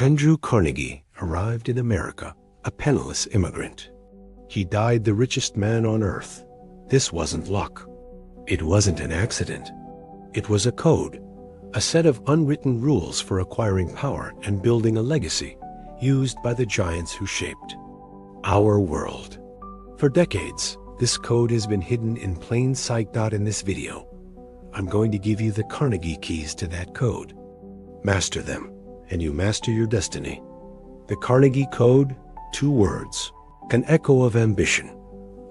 Andrew Carnegie arrived in America, a penniless immigrant. He died the richest man on earth. This wasn't luck. It wasn't an accident. It was a code, a set of unwritten rules for acquiring power and building a legacy used by the giants who shaped our world. For decades, this code has been hidden in plain sight. In this video, I'm going to give you the Carnegie keys to that code. Master them, and you master your destiny. The Carnegie Code, 2 words, an echo of ambition,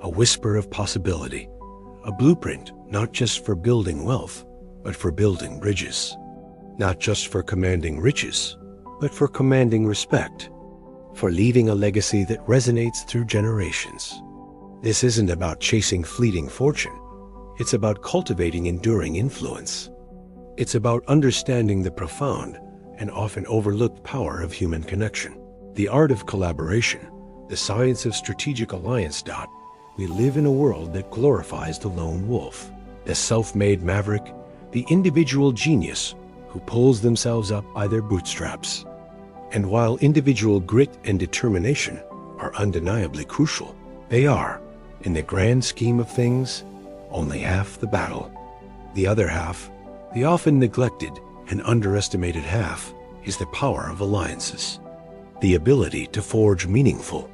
a whisper of possibility, a blueprint not just for building wealth, but for building bridges. Not just for commanding riches, but for commanding respect, for leaving a legacy that resonates through generations. This isn't about chasing fleeting fortune. It's about cultivating enduring influence. It's about understanding the profound and often overlooked power of human connection, the art of collaboration, the science of strategic alliance. We live in a world that glorifies the lone wolf, the self-made maverick, the individual genius who pulls themselves up by their bootstraps. And while individual grit and determination are undeniably crucial, they are, in the grand scheme of things, only half the battle. The other half, the often neglected and underestimated half, is the power of alliances. The ability to forge meaningful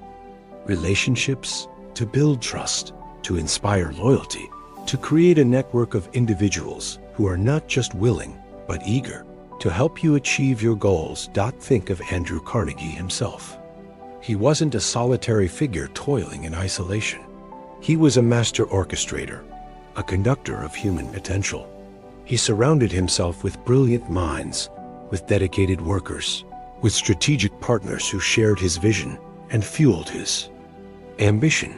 relationships, to build trust, to inspire loyalty, to create a network of individuals who are not just willing, but eager to help you achieve your goals. Think of Andrew Carnegie himself. He wasn't a solitary figure toiling in isolation. He was a master orchestrator, a conductor of human potential. He surrounded himself with brilliant minds, with dedicated workers, with strategic partners who shared his vision and fueled his ambition.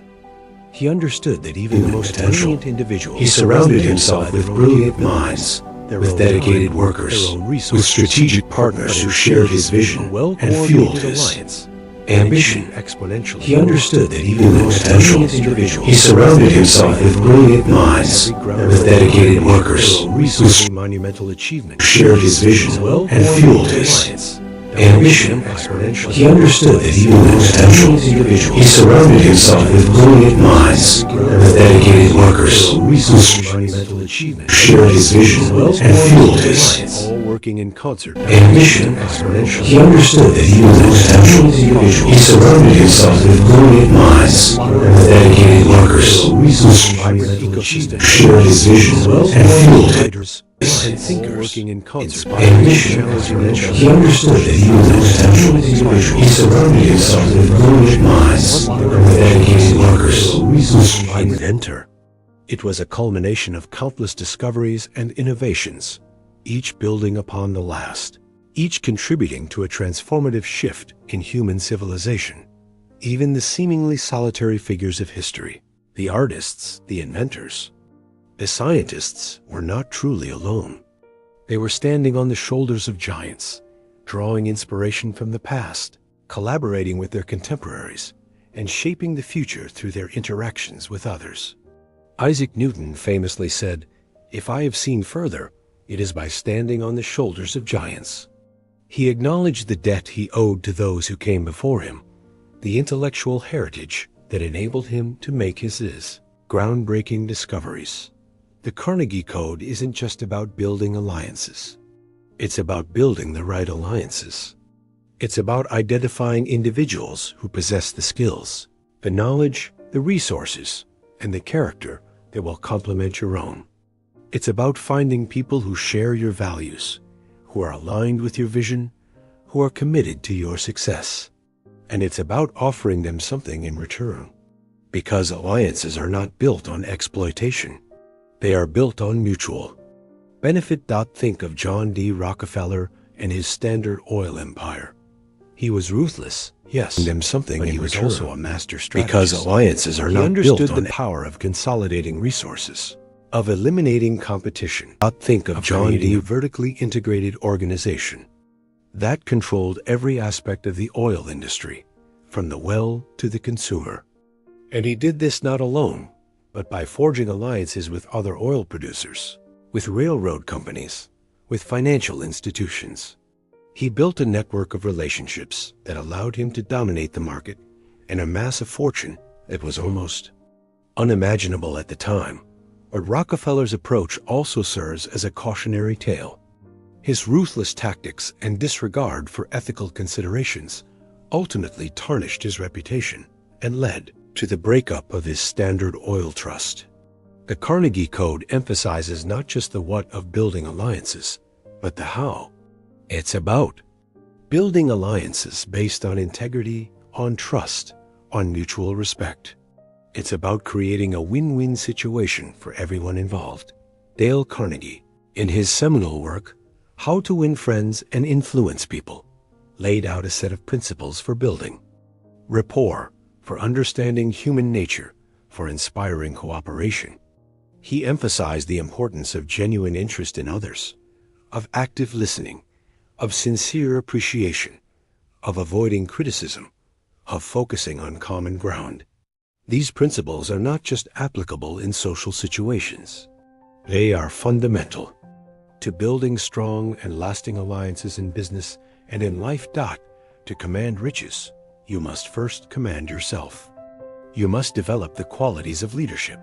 He understood that even the most brilliant individuals. He surrounded himself with brilliant minds, with dedicated workers, with strategic partners who shared his vision and fueled his ambition exponentially. He understood that even the most brilliant individuals. He surrounded himself with brilliant minds, with dedicated workers, with monumental achievement, shared his vision and fueled his ambition exponentially. He understood that even the most brilliant individuals. He surrounded himself with brilliant minds, with dedicated workers, with monumental achievement, shared his vision and fueled his working in concert. Ambition exponentially. He understood that even the most brilliant individuals. He surrounded himself with brilliant minds, with dedicated workers, with monumental achievement, shared his vision and fueled his and thinkers working in concert. Ambition exponential. He understood that even the most brilliant individual. He surrounded himself with brilliant minds, with dedicated workers, with inventor. It was a culmination of countless discoveries and innovations, each building upon the last, each contributing to a transformative shift in human civilization. Even the seemingly solitary figures of history, the artists, the inventors, the scientists, were not truly alone. They were standing on the shoulders of giants, drawing inspiration from the past, collaborating with their contemporaries, and shaping the future through their interactions with others. Isaac Newton famously said, "If I have seen further, it is by standing on the shoulders of giants." He acknowledged the debt he owed to those who came before him, the intellectual heritage that enabled him to make his groundbreaking discoveries. The Carnegie Code isn't just about building alliances. It's about building the right alliances. It's about identifying individuals who possess the skills, the knowledge, the resources, and the character that will complement your own. It's about finding people who share your values, who are aligned with your vision, who are committed to your success. And it's about offering them something in return. Because alliances are not built on exploitation. They are built on mutual benefit. Think of John D. Rockefeller and his Standard Oil empire. He was ruthless, yes, them something, but he was also a master strategist. Because alliances are not built on the power of consolidating resources, of eliminating competition. Think of John D. vertically integrated organization that controlled every aspect of the oil industry, from the well to the consumer. And he did this not alone, but by forging alliances with other oil producers, with railroad companies, with financial institutions. He built a network of relationships that allowed him to dominate the market and amass a fortune that was almost unimaginable at the time. But Rockefeller's approach also serves as a cautionary tale. His ruthless tactics and disregard for ethical considerations ultimately tarnished his reputation and led to the breakup of his Standard Oil Trust. The Carnegie Code emphasizes not just the what of building alliances, but the how. It's about building alliances based on integrity, on trust, on mutual respect. It's about creating a win-win situation for everyone involved. Dale Carnegie, in his seminal work, How to Win Friends and Influence People, laid out a set of principles for building rapport, for understanding human nature, for inspiring cooperation. He emphasized the importance of genuine interest in others, of active listening, of sincere appreciation, of avoiding criticism, of focusing on common ground. These principles are not just applicable in social situations. They are fundamental to building strong and lasting alliances in business and in life. To command riches, you must first command yourself. You must develop the qualities of leadership,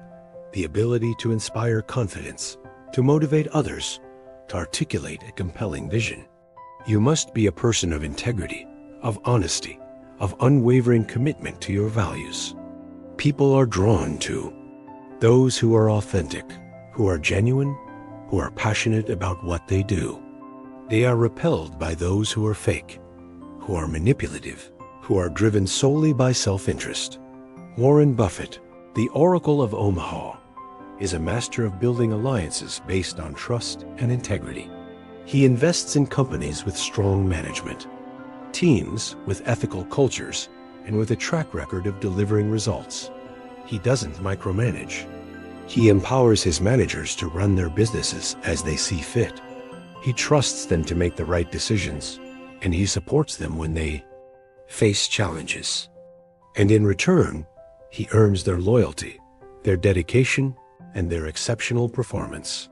the ability to inspire confidence, to motivate others, to articulate a compelling vision. You must be a person of integrity, of honesty, of unwavering commitment to your values. People are drawn to those who are authentic, who are genuine, who are passionate about what they do. They are repelled by those who are fake, who are manipulative, who are driven solely by self-interest. Warren Buffett, the Oracle of Omaha, is a master of building alliances based on trust and integrity. He invests in companies with strong management, teams with ethical cultures, and with a track record of delivering results. He doesn't micromanage. He empowers his managers to run their businesses as they see fit. He trusts them to make the right decisions, and he supports them when they face challenges. And in return, he earns their loyalty, their dedication, and their exceptional performance.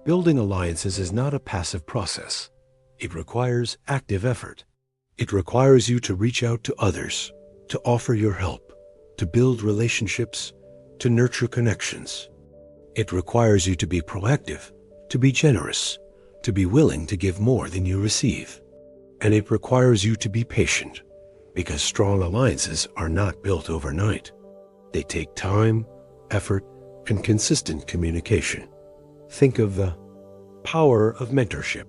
Building alliances is not a passive process. It requires active effort. It requires you to reach out to others, to offer your help, to build relationships, to nurture connections. It requires you to be proactive, to be generous, to be willing to give more than you receive. And it requires you to be patient, because strong alliances are not built overnight. They take time, effort, and consistent communication. Think of the power of mentorship,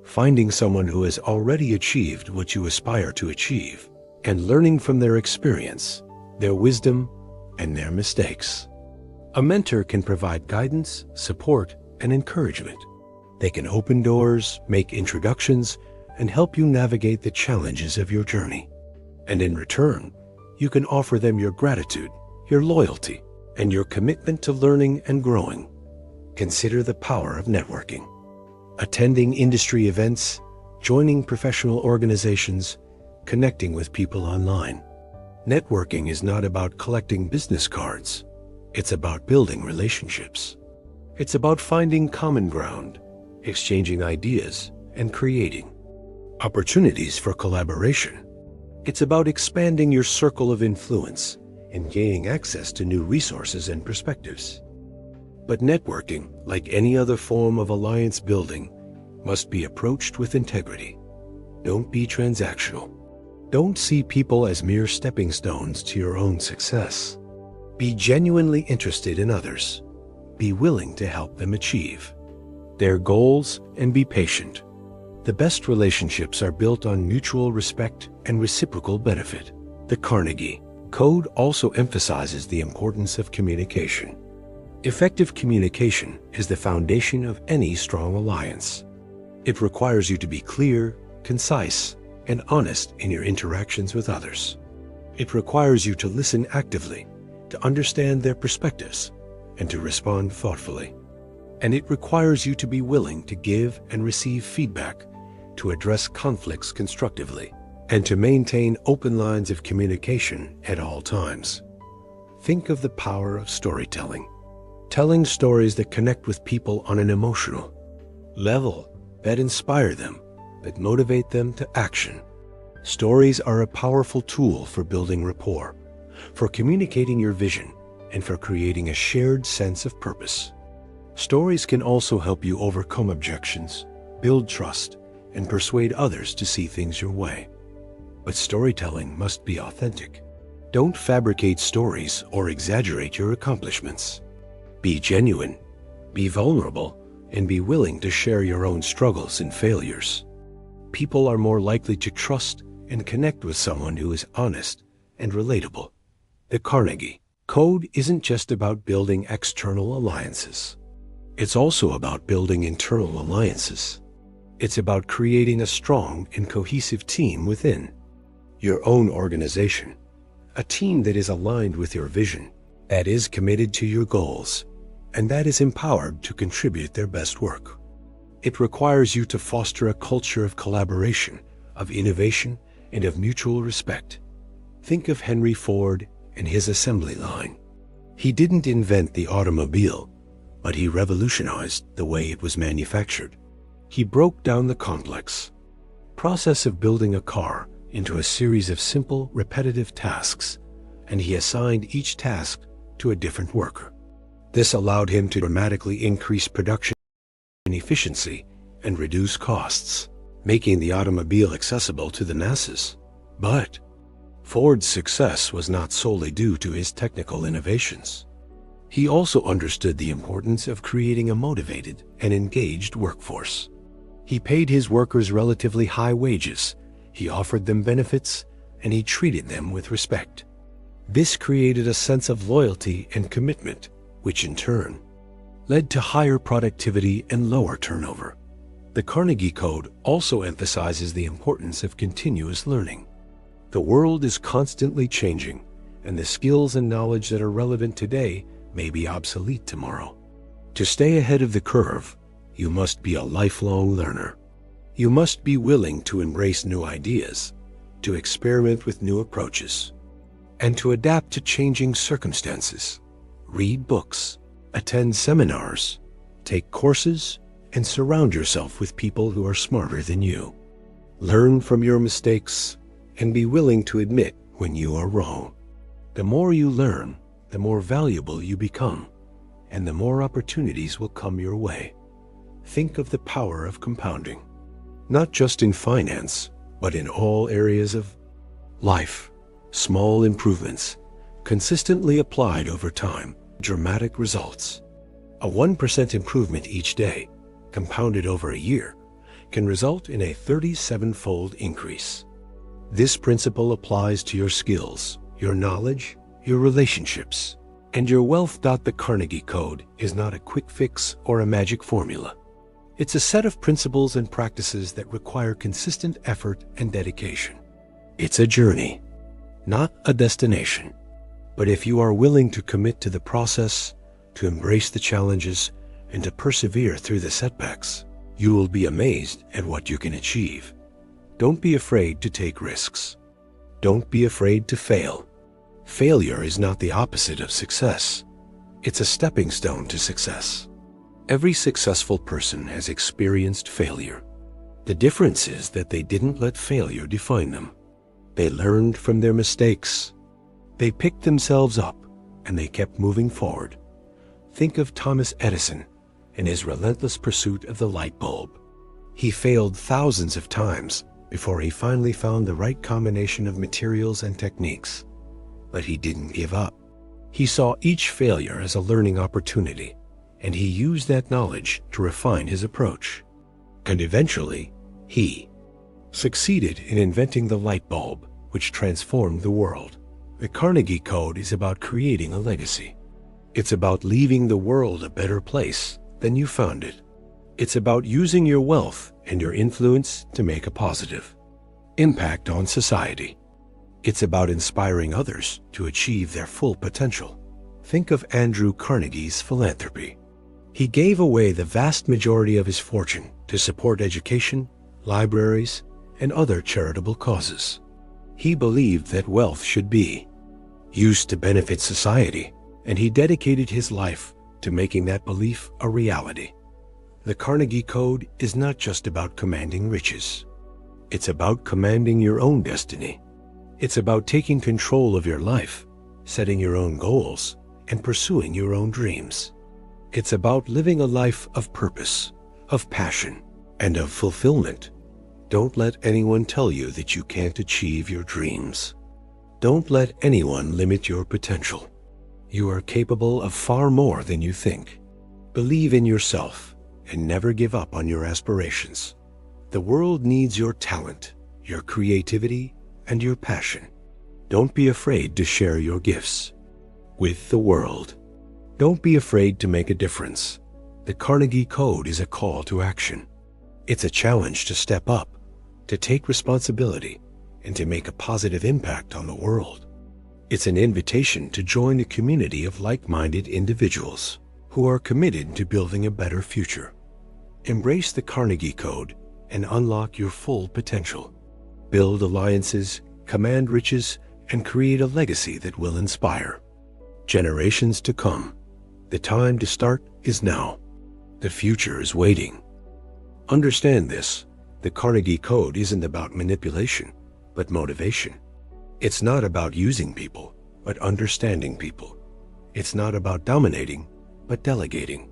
finding someone who has already achieved what you aspire to achieve, and learning from their experience, their wisdom, and their mistakes. A mentor can provide guidance, support, and encouragement. They can open doors, make introductions, and help you navigate the challenges of your journey. And in return, you can offer them your gratitude, your loyalty, and your commitment to learning and growing. Consider the power of networking. Attending industry events, joining professional organizations, connecting with people online. Networking is not about collecting business cards. It's about building relationships. It's about finding common ground, exchanging ideas, and creating opportunities for collaboration. It's about expanding your circle of influence and gaining access to new resources and perspectives. But networking, like any other form of alliance building, must be approached with integrity. Don't be transactional. Don't see people as mere stepping stones to your own success. Be genuinely interested in others. Be willing to help them achieve their goals and be patient. The best relationships are built on mutual respect and reciprocal benefit. The Carnegie Code also emphasizes the importance of communication. Effective communication is the foundation of any strong alliance. It requires you to be clear, concise, and honest in your interactions with others. It requires you to listen actively, to understand their perspectives, and to respond thoughtfully. And it requires you to be willing to give and receive feedback, to address conflicts constructively, and to maintain open lines of communication at all times. Think of the power of storytelling. Telling stories that connect with people on an emotional level, that inspire them, but motivate them to action. Stories are a powerful tool for building rapport, for communicating your vision, and for creating a shared sense of purpose. Stories can also help you overcome objections, build trust, and persuade others to see things your way. But storytelling must be authentic. Don't fabricate stories or exaggerate your accomplishments. Be genuine, be vulnerable, and be willing to share your own struggles and failures. People are more likely to trust and connect with someone who is honest and relatable. The Carnegie Code isn't just about building external alliances. It's also about building internal alliances. It's about creating a strong and cohesive team within your own organization, a team that is aligned with your vision, that is committed to your goals, and that is empowered to contribute their best work. It requires you to foster a culture of collaboration, of innovation, and of mutual respect. Think of Henry Ford and his assembly line. He didn't invent the automobile, but he revolutionized the way it was manufactured. He broke down the complex process of building a car into a series of simple, repetitive tasks, and he assigned each task to a different worker. This allowed him to dramatically increase production efficiency and reduce costs, making the automobile accessible to the masses. But Ford's success was not solely due to his technical innovations. He also understood the importance of creating a motivated and engaged workforce. He paid his workers relatively high wages, he offered them benefits, and he treated them with respect. This created a sense of loyalty and commitment, which in turn led to higher productivity and lower turnover. The Carnegie Code also emphasizes the importance of continuous learning. The world is constantly changing, and the skills and knowledge that are relevant today may be obsolete tomorrow. To stay ahead of the curve, you must be a lifelong learner. You must be willing to embrace new ideas, to experiment with new approaches, and to adapt to changing circumstances. Read books, attend seminars, take courses, and surround yourself with people who are smarter than you. Learn from your mistakes and be willing to admit when you are wrong. The more you learn, the more valuable you become, and the more opportunities will come your way. Think of the power of compounding, not just in finance, but in all areas of life. Small improvements, consistently applied over time, dramatic results. A 1% improvement each day, compounded over a year, can result in a 37-fold increase. This principle applies to your skills, your knowledge, your relationships, and your wealth. The Carnegie Code is not a quick fix or a magic formula. It's a set of principles and practices that require consistent effort and dedication. It's a journey, not a destination. But if you are willing to commit to the process, to embrace the challenges, and to persevere through the setbacks, you will be amazed at what you can achieve. Don't be afraid to take risks. Don't be afraid to fail. Failure is not the opposite of success. It's a stepping stone to success. Every successful person has experienced failure. The difference is that they didn't let failure define them. They learned from their mistakes. They picked themselves up, and they kept moving forward. Think of Thomas Edison and his relentless pursuit of the light bulb. He failed thousands of times before he finally found the right combination of materials and techniques. But he didn't give up. He saw each failure as a learning opportunity, and he used that knowledge to refine his approach. And eventually, he succeeded in inventing the light bulb, which transformed the world. The Carnegie Code is about creating a legacy. It's about leaving the world a better place than you found it. It's about using your wealth and your influence to make a positive impact on society. It's about inspiring others to achieve their full potential. Think of Andrew Carnegie's philanthropy. He gave away the vast majority of his fortune to support education, libraries, and other charitable causes. He believed that wealth should be used to benefit society, and he dedicated his life to making that belief a reality. The Carnegie Code is not just about commanding riches. It's about commanding your own destiny. It's about taking control of your life, setting your own goals, and pursuing your own dreams. It's about living a life of purpose, of passion, and of fulfillment. Don't let anyone tell you that you can't achieve your dreams. Don't let anyone limit your potential. You are capable of far more than you think. Believe in yourself and never give up on your aspirations. The world needs your talent, your creativity, and your passion. Don't be afraid to share your gifts with the world. Don't be afraid to make a difference. The Carnegie Code is a call to action. It's a challenge to step up, to take responsibility, and to make a positive impact on the world. It's an invitation to join a community of like-minded individuals who are committed to building a better future. Embrace the Carnegie Code and unlock your full potential. Build alliances, command riches, and create a legacy that will inspire generations to come. The time to start is now. The future is waiting. Understand this. The Carnegie Code isn't about manipulation, but motivation. It's not about using people, but understanding people. It's not about dominating, but delegating.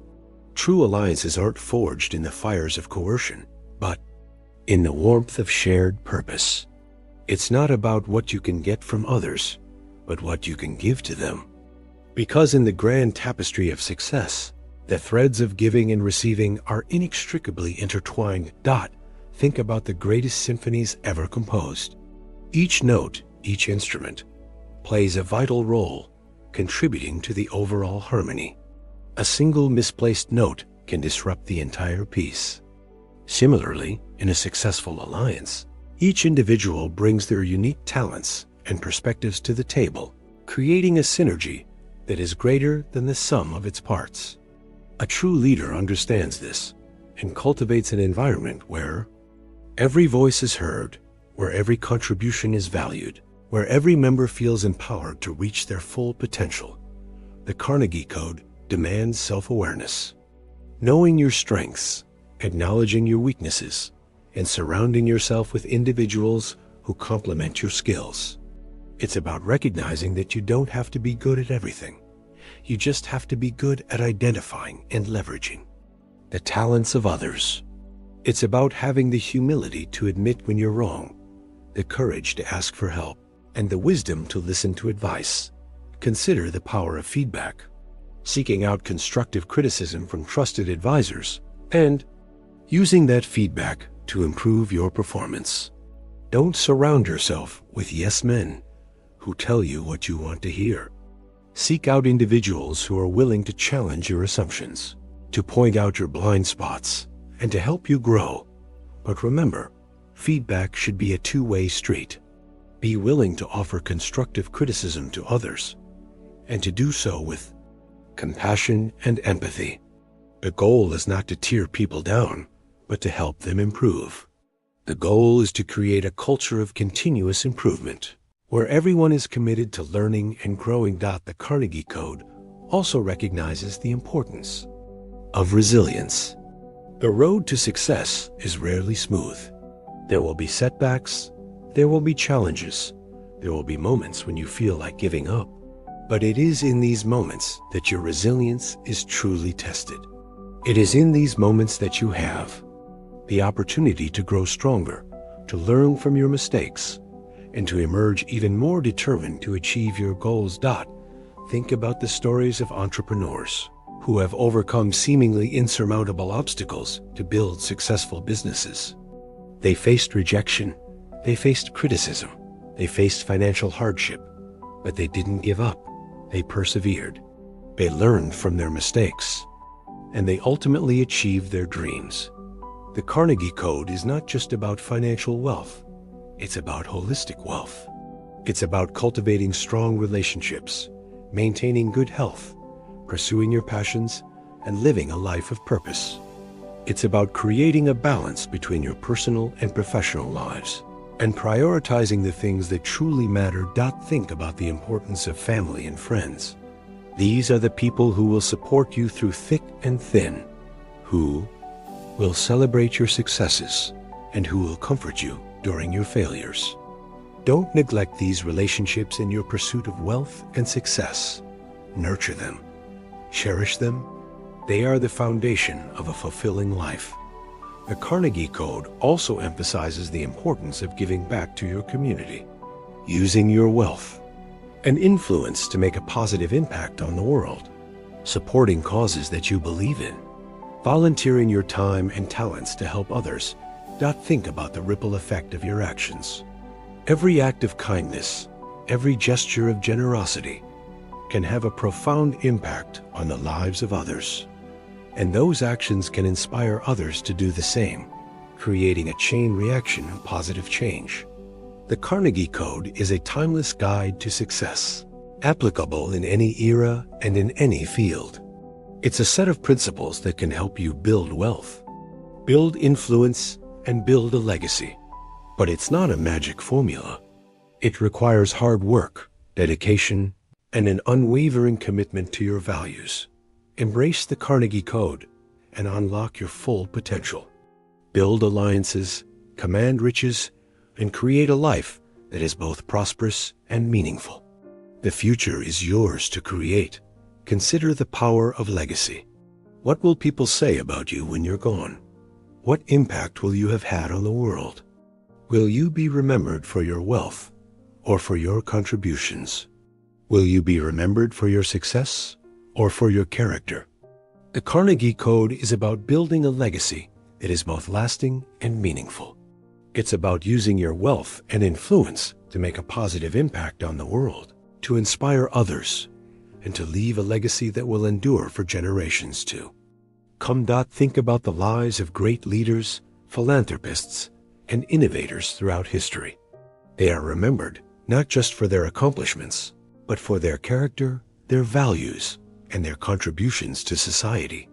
True alliances aren't forged in the fires of coercion, but in the warmth of shared purpose. It's not about what you can get from others, but what you can give to them. Because in the grand tapestry of success, the threads of giving and receiving are inextricably intertwined. Think about the greatest symphonies ever composed. Each note, each instrument, plays a vital role, contributing to the overall harmony. A single misplaced note can disrupt the entire piece. Similarly, in a successful alliance, each individual brings their unique talents and perspectives to the table, creating a synergy that is greater than the sum of its parts. A true leader understands this and cultivates an environment where every voice is heard, where every contribution is valued, where every member feels empowered to reach their full potential. The Carnegie Code demands self-awareness. Knowing your strengths, acknowledging your weaknesses, and surrounding yourself with individuals who complement your skills. It's about recognizing that you don't have to be good at everything. You just have to be good at identifying and leveraging the talents of others. It's about having the humility to admit when you're wrong, the courage to ask for help, and the wisdom to listen to advice. Consider the power of feedback, seeking out constructive criticism from trusted advisors, and using that feedback to improve your performance. Don't surround yourself with yes men who tell you what you want to hear. Seek out individuals who are willing to challenge your assumptions, to point out your blind spots, and to help you grow. But remember, feedback should be a two-way street. Be willing to offer constructive criticism to others, and to do so with compassion and empathy. The goal is not to tear people down, but to help them improve. The goal is to create a culture of continuous improvement, where everyone is committed to learning and growing. The Carnegie Code also recognizes the importance of resilience. The road to success is rarely smooth. There will be setbacks, there will be challenges, there will be moments when you feel like giving up. But it is in these moments that your resilience is truly tested. It is in these moments that you have the opportunity to grow stronger, to learn from your mistakes, and to emerge even more determined to achieve your goals. Think about the stories of entrepreneurs who have overcome seemingly insurmountable obstacles to build successful businesses. They faced rejection, they faced criticism, they faced financial hardship, but they didn't give up. They persevered. They learned from their mistakes, and they ultimately achieved their dreams. The Carnegie Code is not just about financial wealth. It's about holistic wealth. It's about cultivating strong relationships, maintaining good health, pursuing your passions, and living a life of purpose. It's about creating a balance between your personal and professional lives, and prioritizing the things that truly matter. Think about the importance of family and friends. These are the people who will support you through thick and thin, who will celebrate your successes, and who will comfort you during your failures. Don't neglect these relationships in your pursuit of wealth and success. Nurture them. Cherish them. They are the foundation of a fulfilling life. The Carnegie Code also emphasizes the importance of giving back to your community, using your wealth and influence to make a positive impact on the world, supporting causes that you believe in, volunteering your time and talents to help others. Think about the ripple effect of your actions. Every act of kindness, every gesture of generosity can have a profound impact on the lives of others. And those actions can inspire others to do the same, creating a chain reaction of positive change. The Carnegie Code is a timeless guide to success, applicable in any era and in any field. It's a set of principles that can help you build wealth, build influence, and build a legacy. But it's not a magic formula. It requires hard work, dedication, and an unwavering commitment to your values. Embrace the Carnegie Code and unlock your full potential. Build alliances, command riches, and create a life that is both prosperous and meaningful. The future is yours to create. Consider the power of legacy. What will people say about you when you're gone? What impact will you have had on the world? Will you be remembered for your wealth or for your contributions? Will you be remembered for your success or for your character? The Carnegie Code is about building a legacy that is both lasting and meaningful. It's about using your wealth and influence to make a positive impact on the world, to inspire others, and to leave a legacy that will endure for generations too. Think about the lives of great leaders, philanthropists, and innovators throughout history. They are remembered not just for their accomplishments, but for their character, their values, and their contributions to society.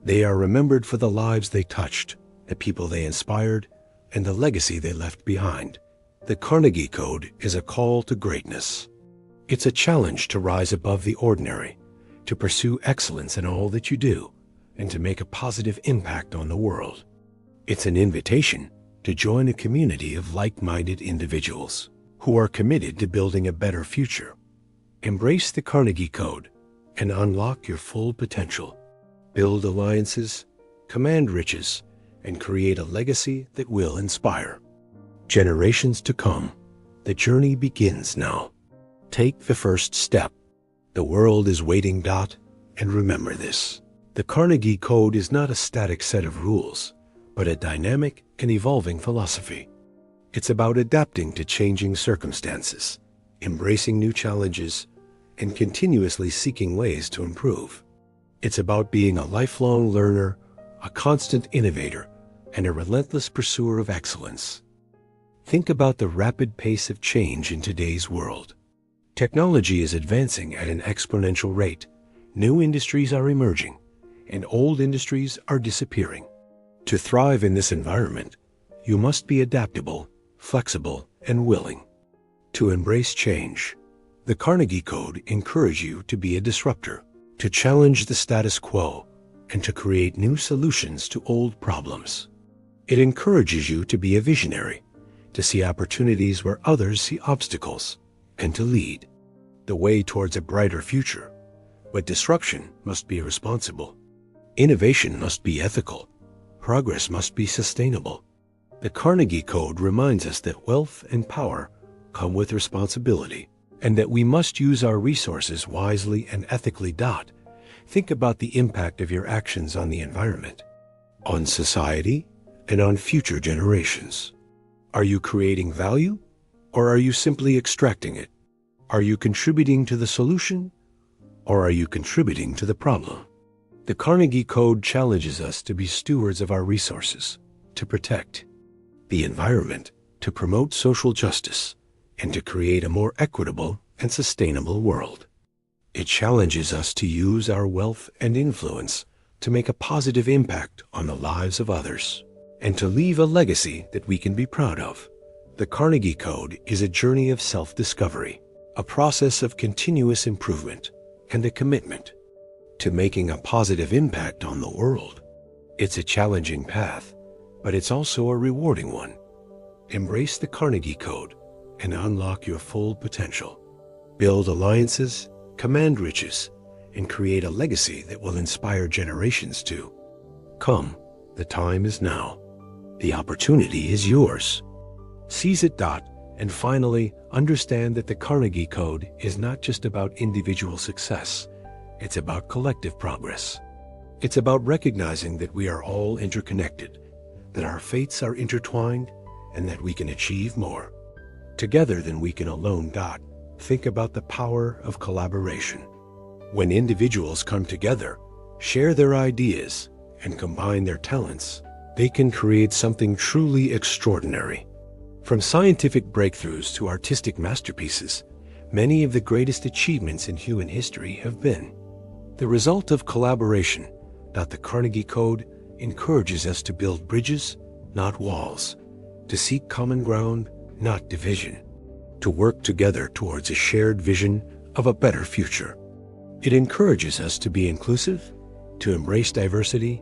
They are remembered for the lives they touched, the people they inspired, and the legacy they left behind. The Carnegie Code is a call to greatness. It's a challenge to rise above the ordinary, to pursue excellence in all that you do, and to make a positive impact on the world. It's an invitation to join a community of like-minded individuals who are committed to building a better future. Embrace the Carnegie Code and unlock your full potential. Build alliances, command riches, and create a legacy that will inspire generations to come. The journey begins now. Take the first step. The world is waiting. And remember this: the Carnegie Code is not a static set of rules, but a dynamic and evolving philosophy. It's about adapting to changing circumstances, embracing new challenges, and continuously seeking ways to improve. It's about being a lifelong learner, a constant innovator, and a relentless pursuer of excellence. Think about the rapid pace of change in today's world. Technology is advancing at an exponential rate. New industries are emerging, and old industries are disappearing. To thrive in this environment, you must be adaptable, flexible, and willing to embrace change. The Carnegie Code encourages you to be a disruptor, to challenge the status quo, and to create new solutions to old problems. It encourages you to be a visionary, to see opportunities where others see obstacles, and to lead the way towards a brighter future. But disruption must be responsible. Innovation must be ethical. Progress must be sustainable. The Carnegie Code reminds us that wealth and power come with responsibility, and that we must use our resources wisely and ethically. Think about the impact of your actions on the environment, on society, and on future generations. Are you creating value, or are you simply extracting it? Are you contributing to the solution, or are you contributing to the problem? The Carnegie Code challenges us to be stewards of our resources, to protect the environment, to promote social justice, and to create a more equitable and sustainable world. It challenges us to use our wealth and influence to make a positive impact on the lives of others, and to leave a legacy that we can be proud of. The Carnegie Code is a journey of self-discovery, a process of continuous improvement, and a commitment to making a positive impact on the world. It's a challenging path, but it's also a rewarding one. Embrace the Carnegie Code and unlock your full potential. Build alliances, command riches, and create a legacy that will inspire generations to come. The time is now. The opportunity is yours. Seize it. And finally, understand that the Carnegie Code is not just about individual success. It's about collective progress. It's about recognizing that we are all interconnected, that our fates are intertwined, and that we can achieve more together than we can alone. Think about the power of collaboration. When individuals come together, share their ideas, and combine their talents, they can create something truly extraordinary. From scientific breakthroughs to artistic masterpieces, many of the greatest achievements in human history have been the result of collaboration. The Carnegie Code encourages us to build bridges, not walls, to seek common ground, not division, to work together towards a shared vision of a better future. It encourages us to be inclusive, to embrace diversity,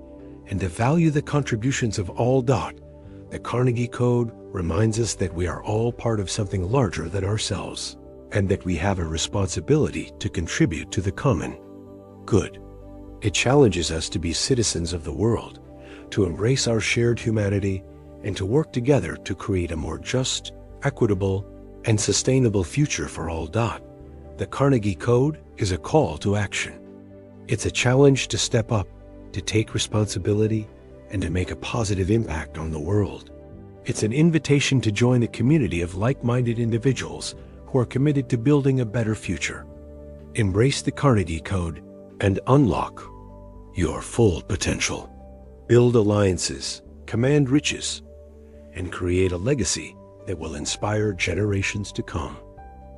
and to value the contributions of all. The Carnegie Code reminds us that we are all part of something larger than ourselves, and that we have a responsibility to contribute to the common good. It challenges us to be citizens of the world, to embrace our shared humanity, and to work together to create a more just, equitable, and sustainable future for all. The Carnegie Code is a call to action. It's a challenge to step up, to take responsibility, and to make a positive impact on the world. It's an invitation to join the community of like-minded individuals who are committed to building a better future. Embrace the Carnegie Code and unlock your full potential. Build alliances, command riches, and create a legacy that will inspire generations to come.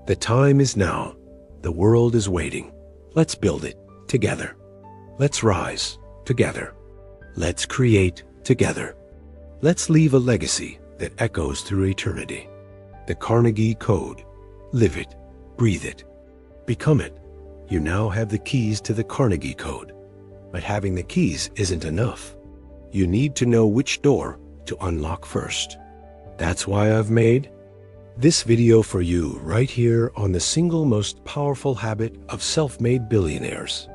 The time is now. The world is waiting. Let's build it together. Let's rise together. Let's create together. Let's leave a legacy that echoes through eternity. The Carnegie Code. Live it, breathe it, become it. You now have the keys to the Carnegie Code. But having the keys isn't enough. You need to know which door to unlock first. That's why I've made this video for you right here on the single most powerful habit of self-made billionaires.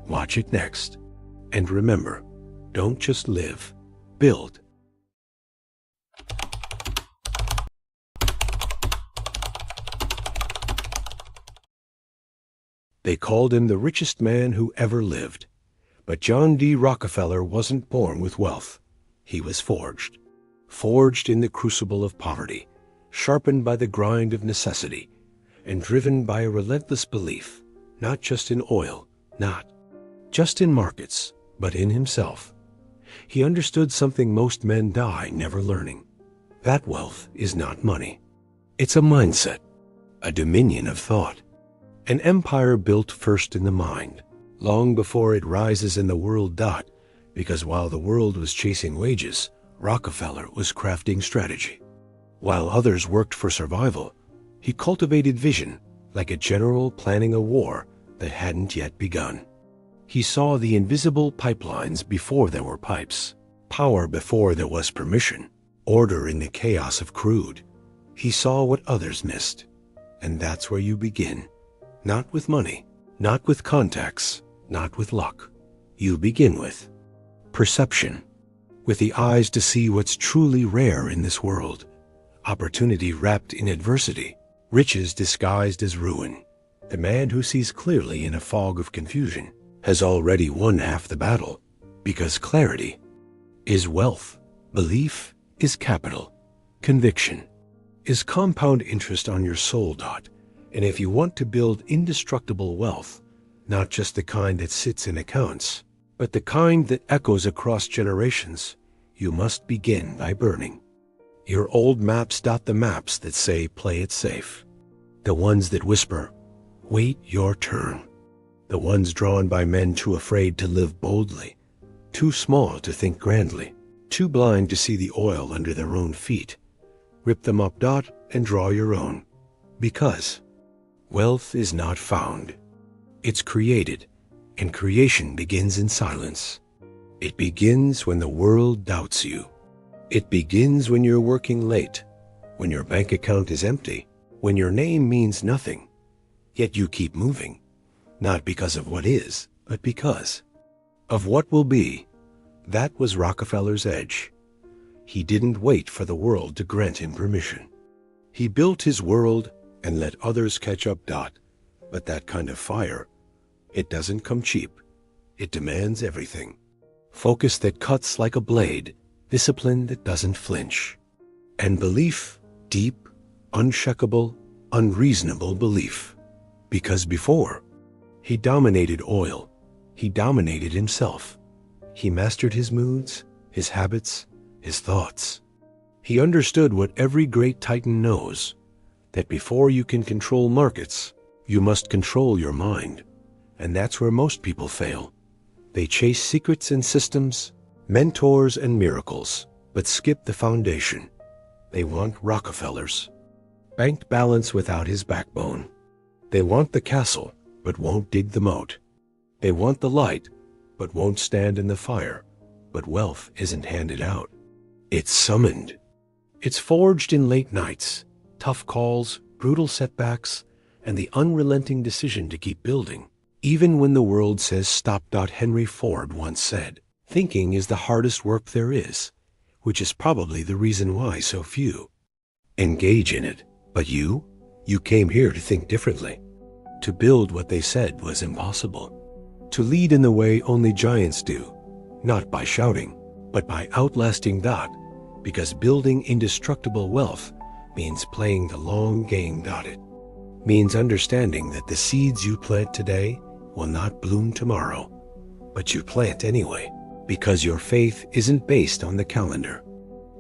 Watch it next. And remember, don't just live, build. They called him the richest man who ever lived. But John D. Rockefeller wasn't born with wealth. He was forged. Forged in the crucible of poverty, sharpened by the grind of necessity, and driven by a relentless belief, not just in oil, not just in markets, but in himself. He understood something most men die never learning. That wealth is not money. It's a mindset, a dominion of thought, an empire built first in the mind, long before it rises in the world. Because while the world was chasing wages, Rockefeller was crafting strategy. While others worked for survival, he cultivated vision, like a general planning a war that hadn't yet begun. He saw the invisible pipelines before there were pipes, power before there was permission, order in the chaos of crude. He saw what others missed. And that's where you begin. Not with money, not with contacts, not with luck. You begin with perception, with the eyes to see what's truly rare in this world. Opportunity wrapped in adversity, riches disguised as ruin. The man who sees clearly in a fog of confusion has already won half the battle, because clarity is wealth, belief is capital, conviction is compound interest on your soul. And if you want to build indestructible wealth, not just the kind that sits in accounts, but the kind that echoes across generations, you must begin by burning your old maps. The maps that say play it safe, the ones that whisper, wait your turn, the ones drawn by men too afraid to live boldly, too small to think grandly, too blind to see the oil under their own feet. Rip them up. And draw your own, because wealth is not found. It's created, and creation begins in silence. It begins when the world doubts you. It begins when you're working late, when your bank account is empty, when your name means nothing, yet you keep moving, not because of what is, but because of what will be. That was Rockefeller's edge. He didn't wait for the world to grant him permission. He built his world and let others catch up. But that kind of fire, it doesn't come cheap. It demands everything. Focus that cuts like a blade, discipline that doesn't flinch, and belief, deep, unshakable, unreasonable belief. Because before, he dominated oil, he dominated himself. He mastered his moods, his habits, his thoughts. He understood what every great titan knows, that before you can control markets, you must control your mind. And that's where most people fail. They chase secrets and systems, mentors and miracles, but skip the foundation. They want Rockefellers. Bank balance without his backbone. They want the castle, but won't dig the moat. They want the light, but won't stand in the fire. But wealth isn't handed out. It's summoned. It's forged in late nights, tough calls, brutal setbacks, and the unrelenting decision to keep building, even when the world says stop. Henry Ford once said, "Thinking is the hardest work there is," which is probably the reason why so few engage in it. But you came here to think differently, to build what they said was impossible, to lead in the way only giants do, not by shouting, but by outlasting. Because building indestructible wealth means playing the long game. It means understanding that the seeds you plant today will not bloom tomorrow, but you plant anyway, because your faith isn't based on the calendar.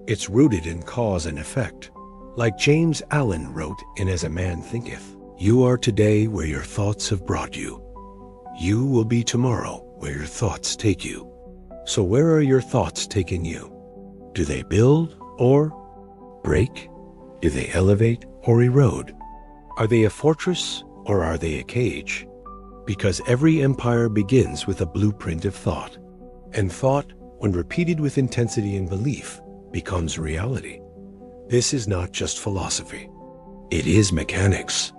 It's rooted in cause and effect. Like James Allen wrote in As a Man Thinketh, you are today where your thoughts have brought you. You will be tomorrow where your thoughts take you. So where are your thoughts taking you? Do they build or break? Do they elevate or erode? Are they a fortress or are they a cage? Because every empire begins with a blueprint of thought. And thought, when repeated with intensity and belief, becomes reality. This is not just philosophy. It is mechanics.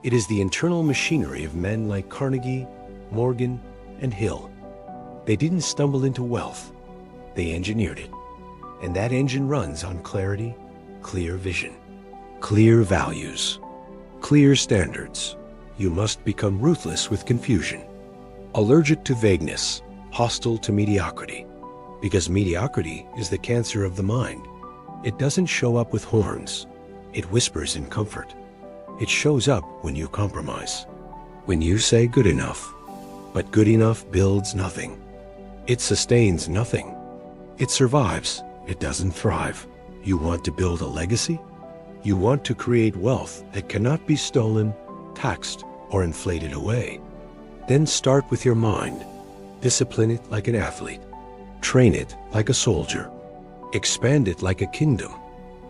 It is the internal machinery of men like Carnegie, Morgan, and Hill. They didn't stumble into wealth. They engineered it. And that engine runs on clarity, clear vision, clear values, clear standards. You must become ruthless with confusion, allergic to vagueness, hostile to mediocrity, because mediocrity is the cancer of the mind. It doesn't show up with horns. It whispers in comfort. It shows up when you compromise, when you say good enough. But good enough builds nothing. It sustains nothing. It survives. It doesn't thrive. You want to build a legacy? You want to create wealth that cannot be stolen, taxed, or inflated away? Then start with your mind. Discipline it like an athlete. Train it like a soldier. Expand it like a kingdom.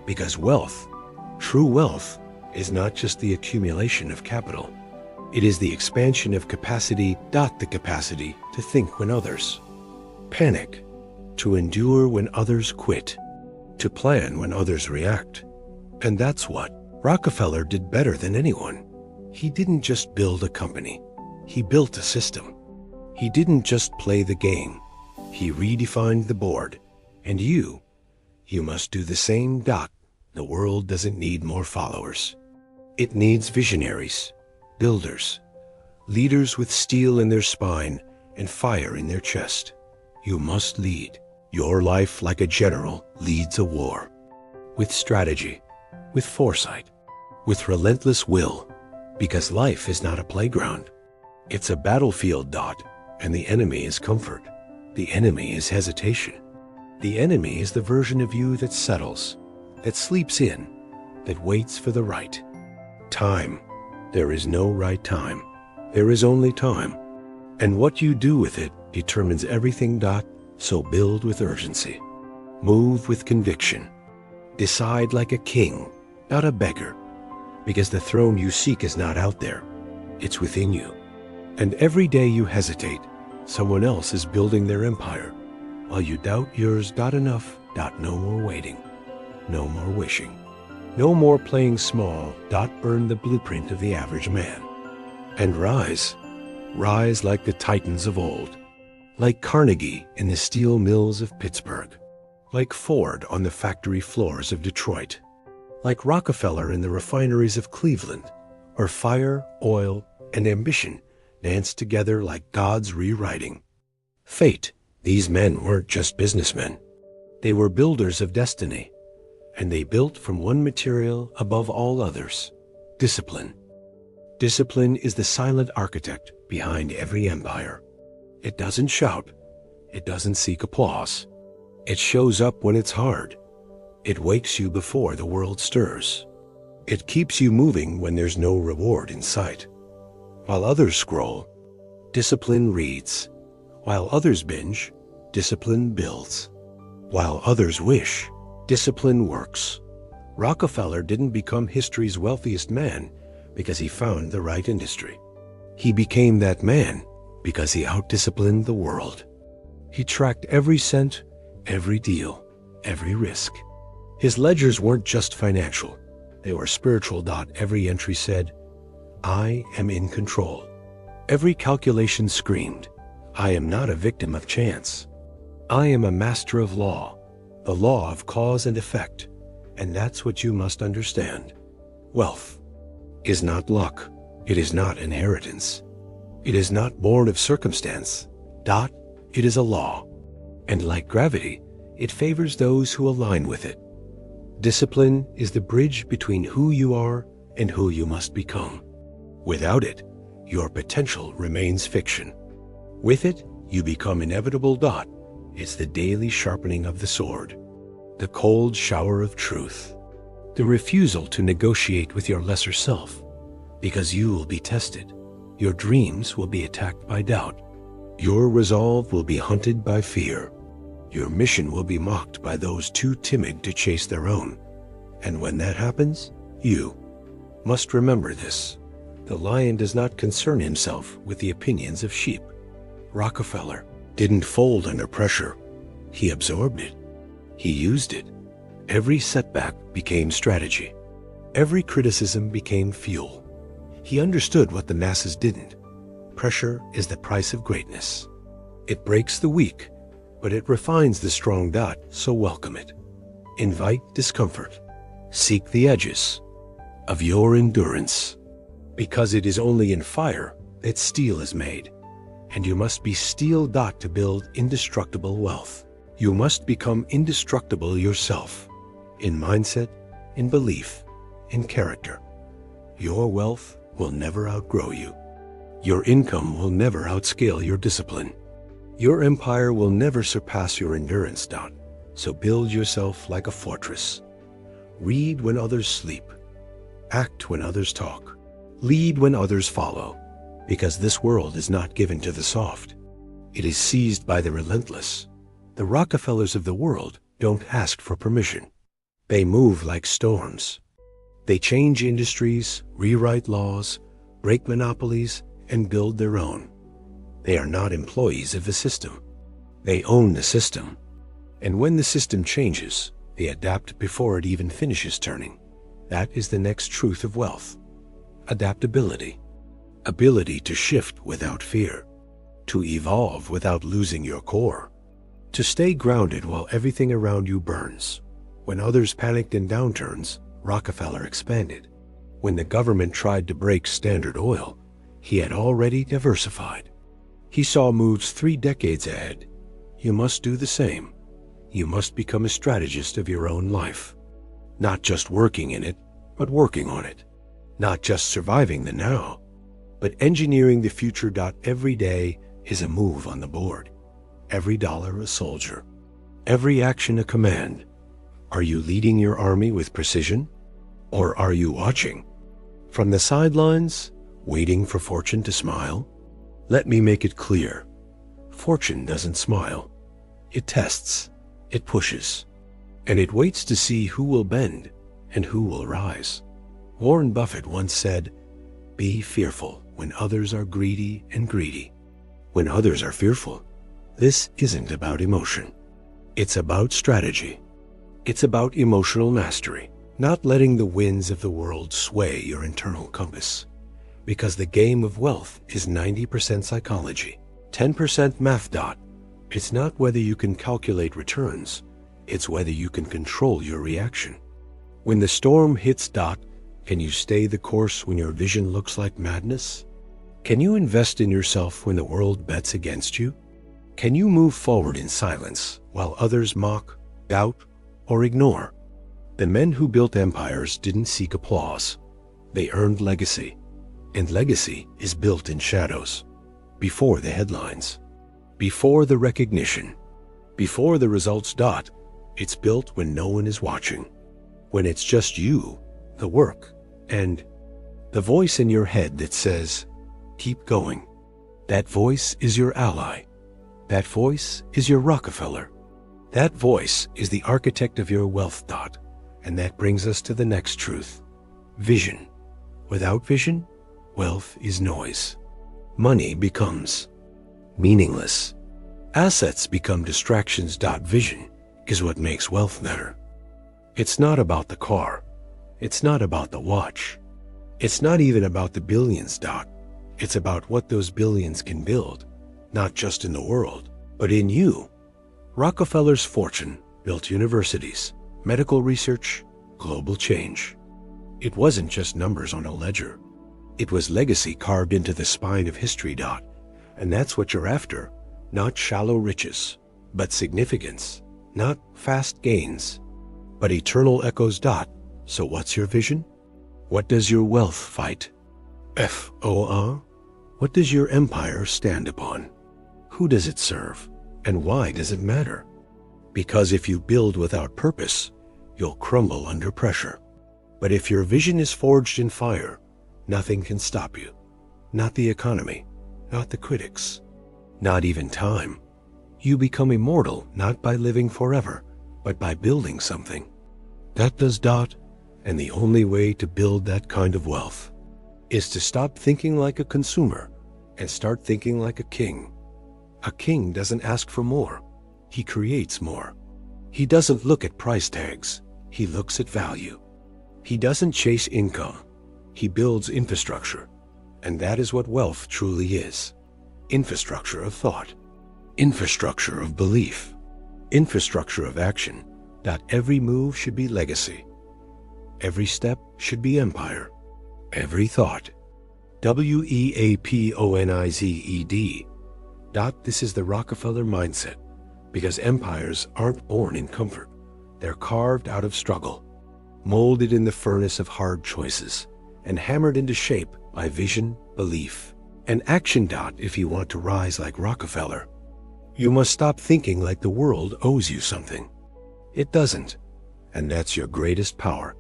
Because wealth, true wealth, is not just the accumulation of capital. It is the expansion of capacity. The capacity to think when others panic, to endure when others quit, to plan when others react. And that's what Rockefeller did better than anyone. He didn't just build a company. He built a system. He didn't just play the game. He redefined the board. And you must do the same. The world doesn't need more followers. It needs visionaries, builders, leaders with steel in their spine and fire in their chest. You must lead your life like a general leads a war, with strategy, with foresight, with relentless will, because life is not a playground. It's a battlefield. And the enemy is comfort. The enemy is hesitation. The enemy is the version of you that settles, that sleeps in, that waits for the right time. There is no right time. There is only time. And what you do with it determines everything. So build with urgency. Move with conviction. Decide like a king, not a beggar. Because the throne you seek is not out there. It's within you. And every day you hesitate, someone else is building their empire. While you doubt yours. Enough. No more waiting. No more wishing. No more playing small. Burn the blueprint of the average man. And rise. Rise like the titans of old. Like Carnegie in the steel mills of Pittsburgh. Like Ford on the factory floors of Detroit. Like Rockefeller in the refineries of Cleveland, where fire, oil, and ambition danced together like God's rewriting. Fate. These men weren't just businessmen. They were builders of destiny, and they built from one material above all others: discipline. Discipline is the silent architect behind every empire. It doesn't shout. It doesn't seek applause. It shows up when it's hard. It wakes you before the world stirs. It keeps you moving when there's no reward in sight. While others scroll, discipline reads. While others binge, discipline builds. While others wish, discipline works. Rockefeller didn't become history's wealthiest man because he found the right industry. He became that man because he outdisciplined the world. He tracked every cent, every deal, every risk. His ledgers weren't just financial. They were spiritual. Every entry said, "I am in control." Every calculation screamed, "I am not a victim of chance. I am a master of law, the law of cause and effect." And that's what you must understand. Wealth is not luck. It is not inheritance. It is not born of circumstance. It is a law. And like gravity, it favors those who align with it. Discipline is the bridge between who you are and who you must become. Without it, your potential remains fiction. With it, you become inevitable. It's the daily sharpening of the sword, the cold shower of truth, the refusal to negotiate with your lesser self, because you will be tested. Your dreams will be attacked by doubt. Your resolve will be hunted by fear. Your mission will be mocked by those too timid to chase their own. And when that happens, you must remember this. The lion does not concern himself with the opinions of sheep. Rockefeller didn't fold under pressure. He absorbed it. He used it. Every setback became strategy. Every criticism became fuel. He understood what the masses didn't. Pressure is the price of greatness. It breaks the weak, but it refines the strong. So welcome it. Invite discomfort. Seek the edges of your endurance. Because it is only in fire that steel is made. And you must be steel. To build indestructible wealth. You must become indestructible yourself. In mindset, in belief, in character. Your wealth will never outgrow you. Your income will never outscale your discipline. Your empire will never surpass your endurance. So build yourself like a fortress. Read when others sleep. Act when others talk. Lead when others follow. Because this world is not given to the soft. It is seized by the relentless. The Rockefellers of the world don't ask for permission. They move like storms. They change industries, rewrite laws, break monopolies, and build their own. They are not employees of the system. They own the system. And when the system changes, they adapt before it even finishes turning. That is the next truth of wealth. Adaptability. Ability to shift without fear. To evolve without losing your core. To stay grounded while everything around you burns. When others panicked in downturns, Rockefeller expanded. When the government tried to break Standard Oil, he had already diversified. He saw moves 3 decades ahead. You must do the same. You must become a strategist of your own life. Not just working in it, but working on it. Not just surviving the now, but engineering the future. Every day is a move on the board. Every dollar a soldier. Every action a command. Are you leading your army with precision? Or are you watching from the sidelines, waiting for fortune to smile? Let me make it clear. Fortune doesn't smile. It tests, it pushes, and it waits to see who will bend and who will rise. Warren Buffett once said, "Be fearful when others are greedy and greedy. When others are fearful, this isn't about emotion. It's about strategy. It's about emotional mastery. not letting the winds of the world sway your internal compass. Because the game of wealth is 90% psychology, 10% math. It's not whether you can calculate returns, it's whether you can control your reaction. When the storm hits. Can you stay the course when your vision looks like madness? Can you invest in yourself when the world bets against you? Can you move forward in silence while others mock, doubt, or ignore? The men who built empires didn't seek applause. They earned legacy. And legacy is built in shadows, before the headlines, before the recognition, before the results. It's built when no one is watching, when it's just you, the work, and the voice in your head that says, keep going. That voice is your ally. That voice is your Rockefeller. That voice is the architect of your wealth. And that brings us to the next truth. Vision. Without vision, wealth is noise. Money becomes meaningless. Assets become distractions. Vision is what makes wealth matter. It's not about the car. It's not about the watch. It's not even about the billions. It's about what those billions can build, not just in the world, but in you. Rockefeller's fortune built universities, medical research, global change. It wasn't just numbers on a ledger. It was legacy carved into the spine of history. And that's what you're after. Not shallow riches, but significance. Not fast gains, but eternal echoes. So what's your vision? What does your wealth fight? FOR? What does your empire stand upon? Who does it serve? And why does it matter? Because if you build without purpose, you'll crumble under pressure. But if your vision is forged in fire, nothing can stop you. Not the economy, not the critics, not even time. You become immortal not by living forever, but by building something. That does. And the only way to build that kind of wealth is to stop thinking like a consumer and start thinking like a king. A king doesn't ask for more. He creates more. He doesn't look at price tags. He looks at value. He doesn't chase income. He builds infrastructure. And that is what wealth truly is. Infrastructure of thought. Infrastructure of belief. Infrastructure of action. Every move should be legacy. Every step should be empire. Every thought. WEAPONIZED. This is the Rockefeller mindset, because empires aren't born in comfort. They're carved out of struggle, molded in the furnace of hard choices, and hammered into shape by vision, belief, and action. If you want to rise like Rockefeller, you must stop thinking like the world owes you something. It doesn't. And that's your greatest power.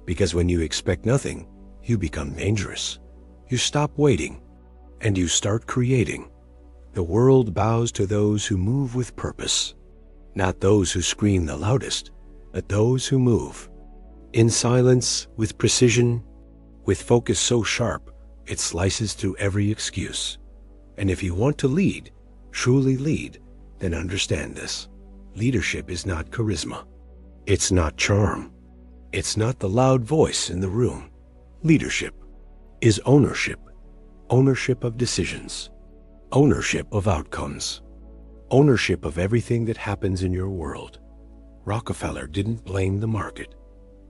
Because when you expect nothing, you become dangerous. You stop waiting, and you start creating. The world bows to those who move with purpose. Not those who scream the loudest, but those who move. In silence, with precision, with focus so sharp, it slices through every excuse. And if you want to lead, truly lead, then understand this. Leadership is not charisma. It's not charm. It's not the loud voice in the room. Leadership is ownership. Ownership of decisions. Ownership of outcomes. Ownership of everything that happens in your world. Rockefeller didn't blame the market.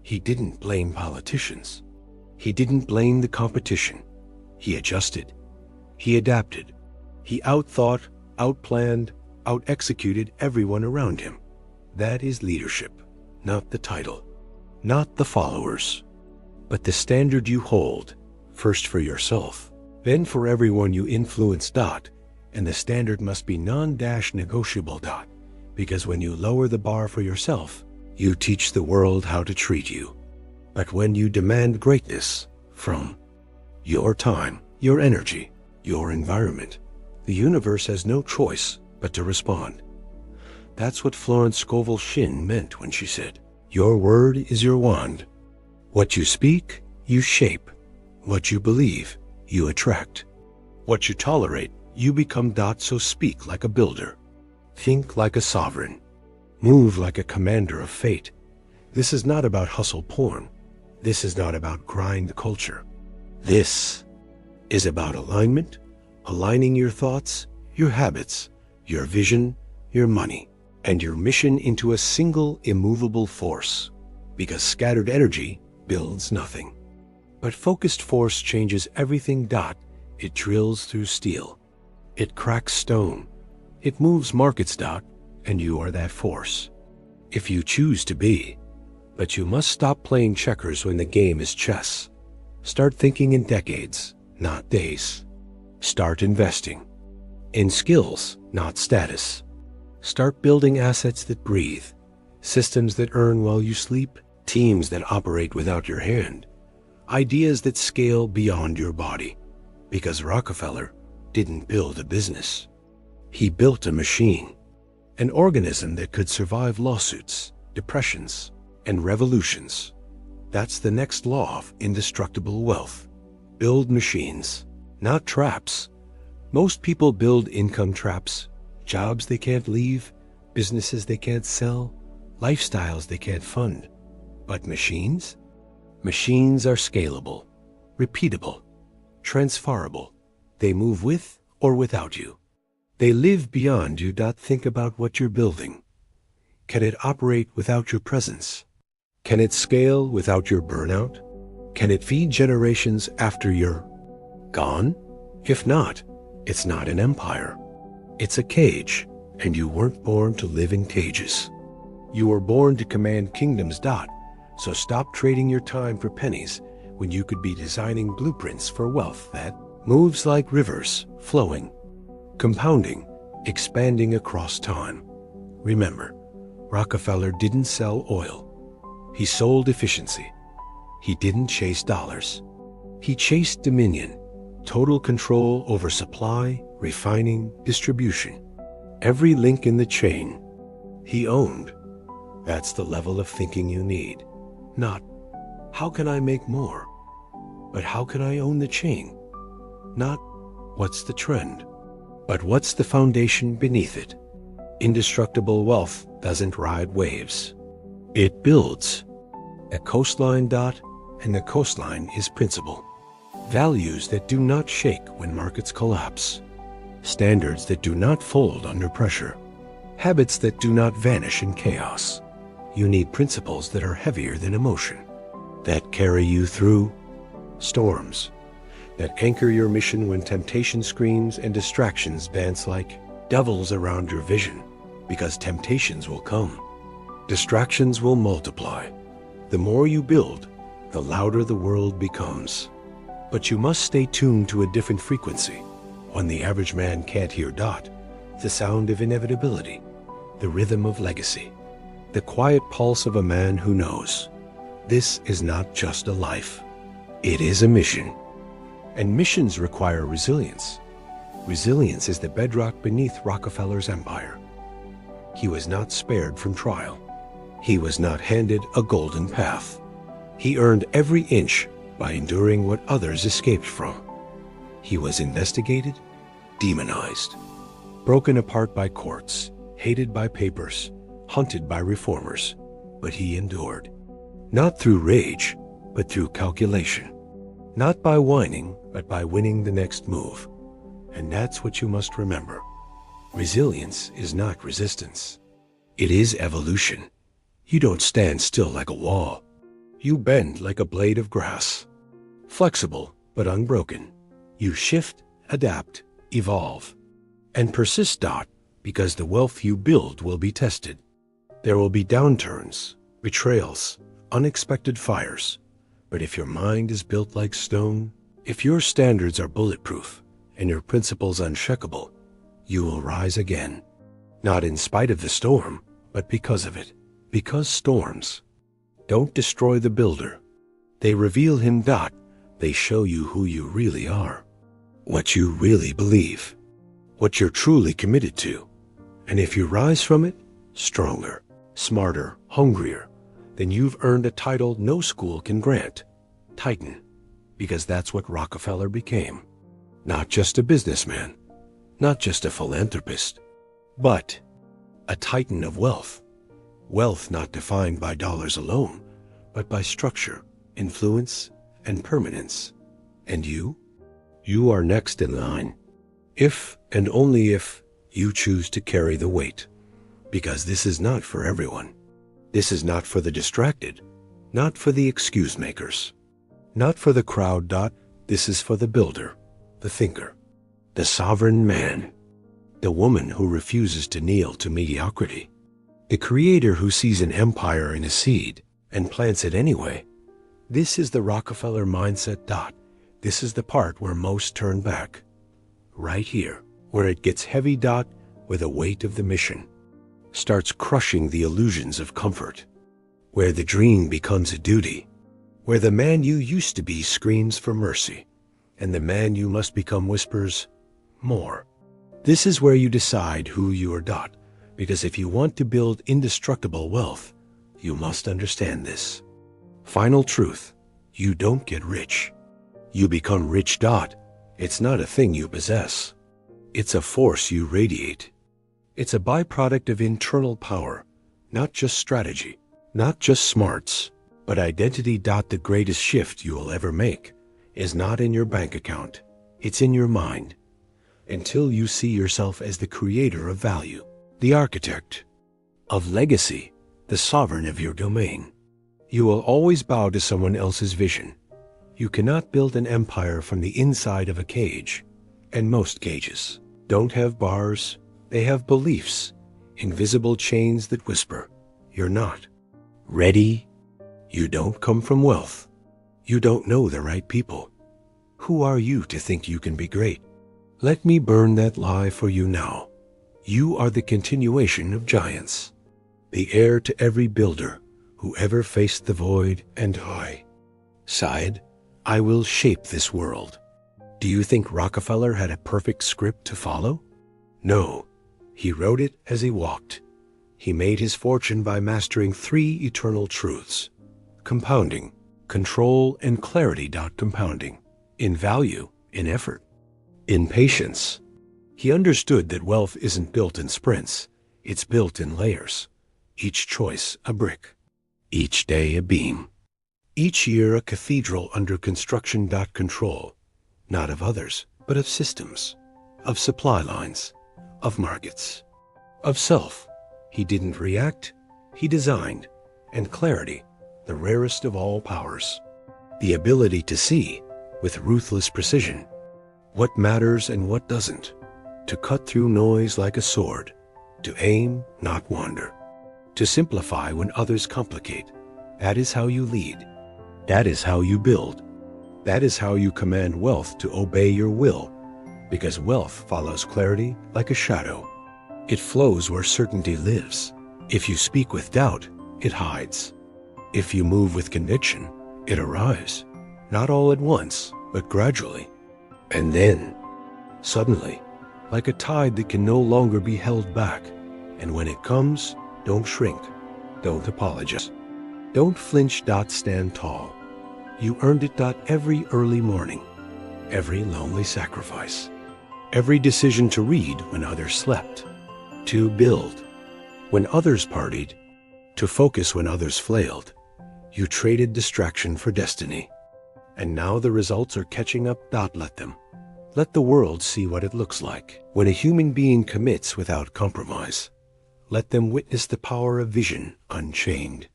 He didn't blame politicians. He didn't blame the competition. He adjusted. He adapted. He outthought, outplanned, out-executed everyone around him. That is leadership, not the title, not the followers, but the standard you hold, first for yourself, then for everyone you influence. And the standard must be non-negotiable. Because when you lower the bar for yourself, you teach the world how to treat you. But when you demand greatness from your time, your energy, your environment, the universe has no choice but to respond. That's what Florence Scovel Shinn meant when she said, "Your word is your wand. What you speak, you shape. What you believe, you attract. What you tolerate, you become. So speak like a builder. Think like a sovereign. Move like a commander of fate. This is not about hustle porn. This is not about grind culture. This is about alignment, aligning your thoughts, your habits, your vision, your money, and your mission into a single immovable force. Because scattered energy builds nothing. But focused force changes everything. It drills through steel. It cracks stone. It moves markets. And you are that force. If you choose to be. But you must stop playing checkers when the game is chess. Start thinking in decades, not days. Start investing in skills, not status. Start building assets that breathe, systems that earn while you sleep, teams that operate without your hand, ideas that scale beyond your body. Because Rockefeller didn't build a business. He built a machine, an organism that could survive lawsuits, depressions, and revolutions. That's the next law of indestructible wealth. Build machines, not traps. Most people build income traps, jobs they can't leave, businesses they can't sell, lifestyles they can't fund. But machines? Machines are scalable, repeatable, transferable. They move with or without you. They live beyond you. Think about what you're building. Can it operate without your presence? Can it scale without your burnout? Can it feed generations after you're gone? If not, it's not an empire. It's a cage, and you weren't born to live in cages. You were born to command kingdoms. So stop trading your time for pennies when you could be designing blueprints for wealth that moves like rivers, flowing, compounding, expanding across time. Remember, Rockefeller didn't sell oil. He sold efficiency. He didn't chase dollars. He chased dominion, total control over supply, refining, distribution. Every link in the chain he owned. That's the level of thinking you need. Not, how can I make more? But how can I own the chain? Not, what's the trend? But what's the foundation beneath it? Indestructible wealth doesn't ride waves. It builds a coastline. And the coastline is principle. Values that do not shake when markets collapse. Standards that do not fold under pressure. Habits that do not vanish in chaos. You need principles that are heavier than emotion, that carry you through storms, that anchor your mission when temptation screams and distractions dance like devils around your vision. Because temptations will come. Distractions will multiply. The more you build, the louder the world becomes. But you must stay tuned to a different frequency. One the average man can't hear. The sound of inevitability, the rhythm of legacy, the quiet pulse of a man who knows. This is not just a life. It is a mission. And missions require resilience. Resilience is the bedrock beneath Rockefeller's empire. He was not spared from trial. He was not handed a golden path. He earned every inch by enduring what others escaped from. He was investigated, demonized, broken apart by courts, hated by papers, hunted by reformers. But he endured. Not through rage, but through calculation. Not by whining, but by winning the next move. And that's what you must remember. Resilience is not resistance. It is evolution. You don't stand still like a wall. You bend like a blade of grass. Flexible, but unbroken. You shift, adapt, evolve, and persist. Because the wealth you build will be tested. There will be downturns, betrayals, unexpected fires. But if your mind is built like stone, if your standards are bulletproof and your principles unshakable, you will rise again. Not in spite of the storm, but because of it. Because storms don't destroy the builder. They reveal him. They show you who you really are, what you really believe, what you're truly committed to. And if you rise from it, stronger, smarter, hungrier, then you've earned a title no school can grant. Titan. Because that's what Rockefeller became. Not just a businessman, not just a philanthropist, but a titan of wealth. Wealth not defined by dollars alone, but by structure, influence, and permanence. And you? You are next in line. If and only if you choose to carry the weight. Because this is not for everyone. This is not for the distracted, not for the excuse makers, not for the crowd. This is for the builder, the thinker, the sovereign man, the woman who refuses to kneel to mediocrity, the creator who sees an empire in a seed and plants it anyway. This is the Rockefeller mindset. This is the part where most turn back. Right here, where it gets heavy. Where the weight of the mission starts crushing the illusions of comfort, where the dream becomes a duty, where the man you used to be screams for mercy, and the man you must become whispers, more. This is where you decide who you are. Because if you want to build indestructible wealth, you must understand this. Final truth, you don't get rich. You become rich. It's not a thing you possess. It's a force you radiate. It's a byproduct of internal power, not just strategy, not just smarts, but identity. The greatest shift you will ever make is not in your bank account. It's in your mind. Until you see yourself as the creator of value, the architect of legacy, the sovereign of your domain, you will always bow to someone else's vision. You cannot build an empire from the inside of a cage. And most cages don't have bars. They have beliefs, invisible chains that whisper, you're not ready. You don't come from wealth. You don't know the right people. Who are you to think you can be great? Let me burn that lie for you now. You are the continuation of giants, the heir to every builder who ever faced the void and sighed, I will shape this world. Do you think Rockefeller had a perfect script to follow? No, he wrote it as he walked. He made his fortune by mastering 3 eternal truths: compounding, control, and clarity. Compounding, in value, in effort, in patience. He understood that wealth isn't built in sprints, it's built in layers. Each choice a brick, each day a beam, each year a cathedral under construction. Control, not of others, but of systems, of supply lines, of markets, of self. He didn't react, he designed. And clarity, the rarest of all powers, the ability to see, with ruthless precision, what matters and what doesn't, to cut through noise like a sword, to aim, not wander, to simplify when others complicate. That is how you lead. That is how you build. That is how you command wealth to obey your will, because wealth follows clarity like a shadow. It flows where certainty lives. If you speak with doubt, it hides. If you move with conviction, it arrives, not all at once, but gradually. And then, suddenly, like a tide that can no longer be held back. And when it comes, don't shrink, don't apologize, don't flinch. Stand tall. You earned it. Every early morning, every lonely sacrifice, every decision to read when others slept, to build when others partied, to focus when others flailed. You traded distraction for destiny. And now the results are catching up. Let them. Let the world see what it looks like when a human being commits without compromise. Let them witness the power of vision unchained,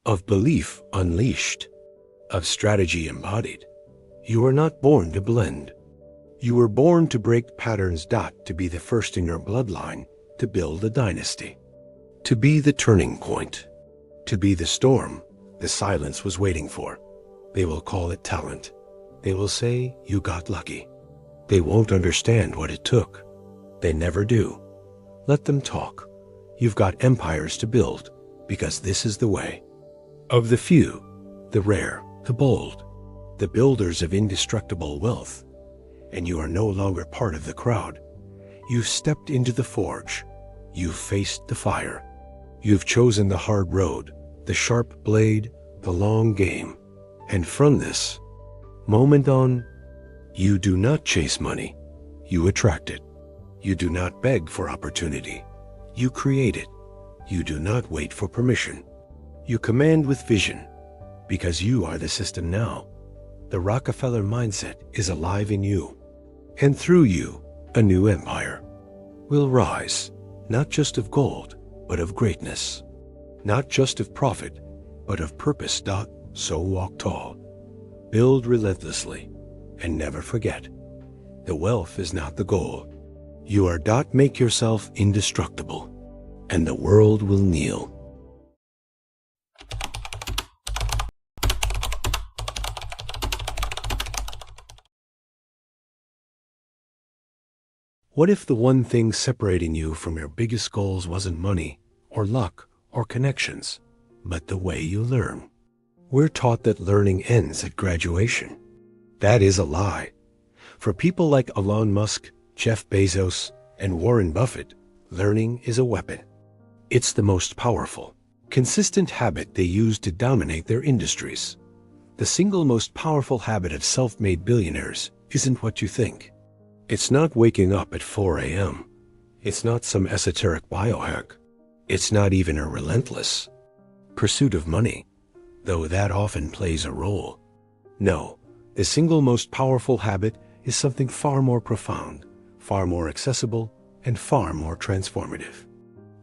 of belief unleashed, of strategy embodied. You were not born to blend. You were born to break patterns. To be the first in your bloodline, to build a dynasty, to be the turning point, to be the storm the silence was waiting for. They will call it talent. They will say you got lucky. They won't understand what it took. They never do. Let them talk. You've got empires to build, because this is the way. Of the few, the rare, the bold, the builders of indestructible wealth. And you are no longer part of the crowd. You've stepped into the forge. You've faced the fire. You've chosen the hard road, the sharp blade, the long game. And from this moment on, you do not chase money, you attract it. You do not beg for opportunity, you create it. You do not wait for permission. You command with vision, because you are the system now. The Rockefeller mindset is alive in you, and through you, a new empire will rise, not just of gold, but of greatness, not just of profit, but of purpose. So walk tall, build relentlessly, and never forget, the wealth is not the goal. You are. Make yourself indestructible, and the world will kneel. What if the one thing separating you from your biggest goals wasn't money, or luck, or connections, but the way you learn? We're taught that learning ends at graduation. That is a lie. For people like Elon Musk, Jeff Bezos, and Warren Buffett, learning is a weapon. It's the most powerful, consistent habit they use to dominate their industries. The single most powerful habit of self-made billionaires isn't what you think. It's not waking up at 4 a.m. It's not some esoteric biohack. It's not even a relentless pursuit of money, though that often plays a role. No, the single most powerful habit is something far more profound, far more accessible, and far more transformative.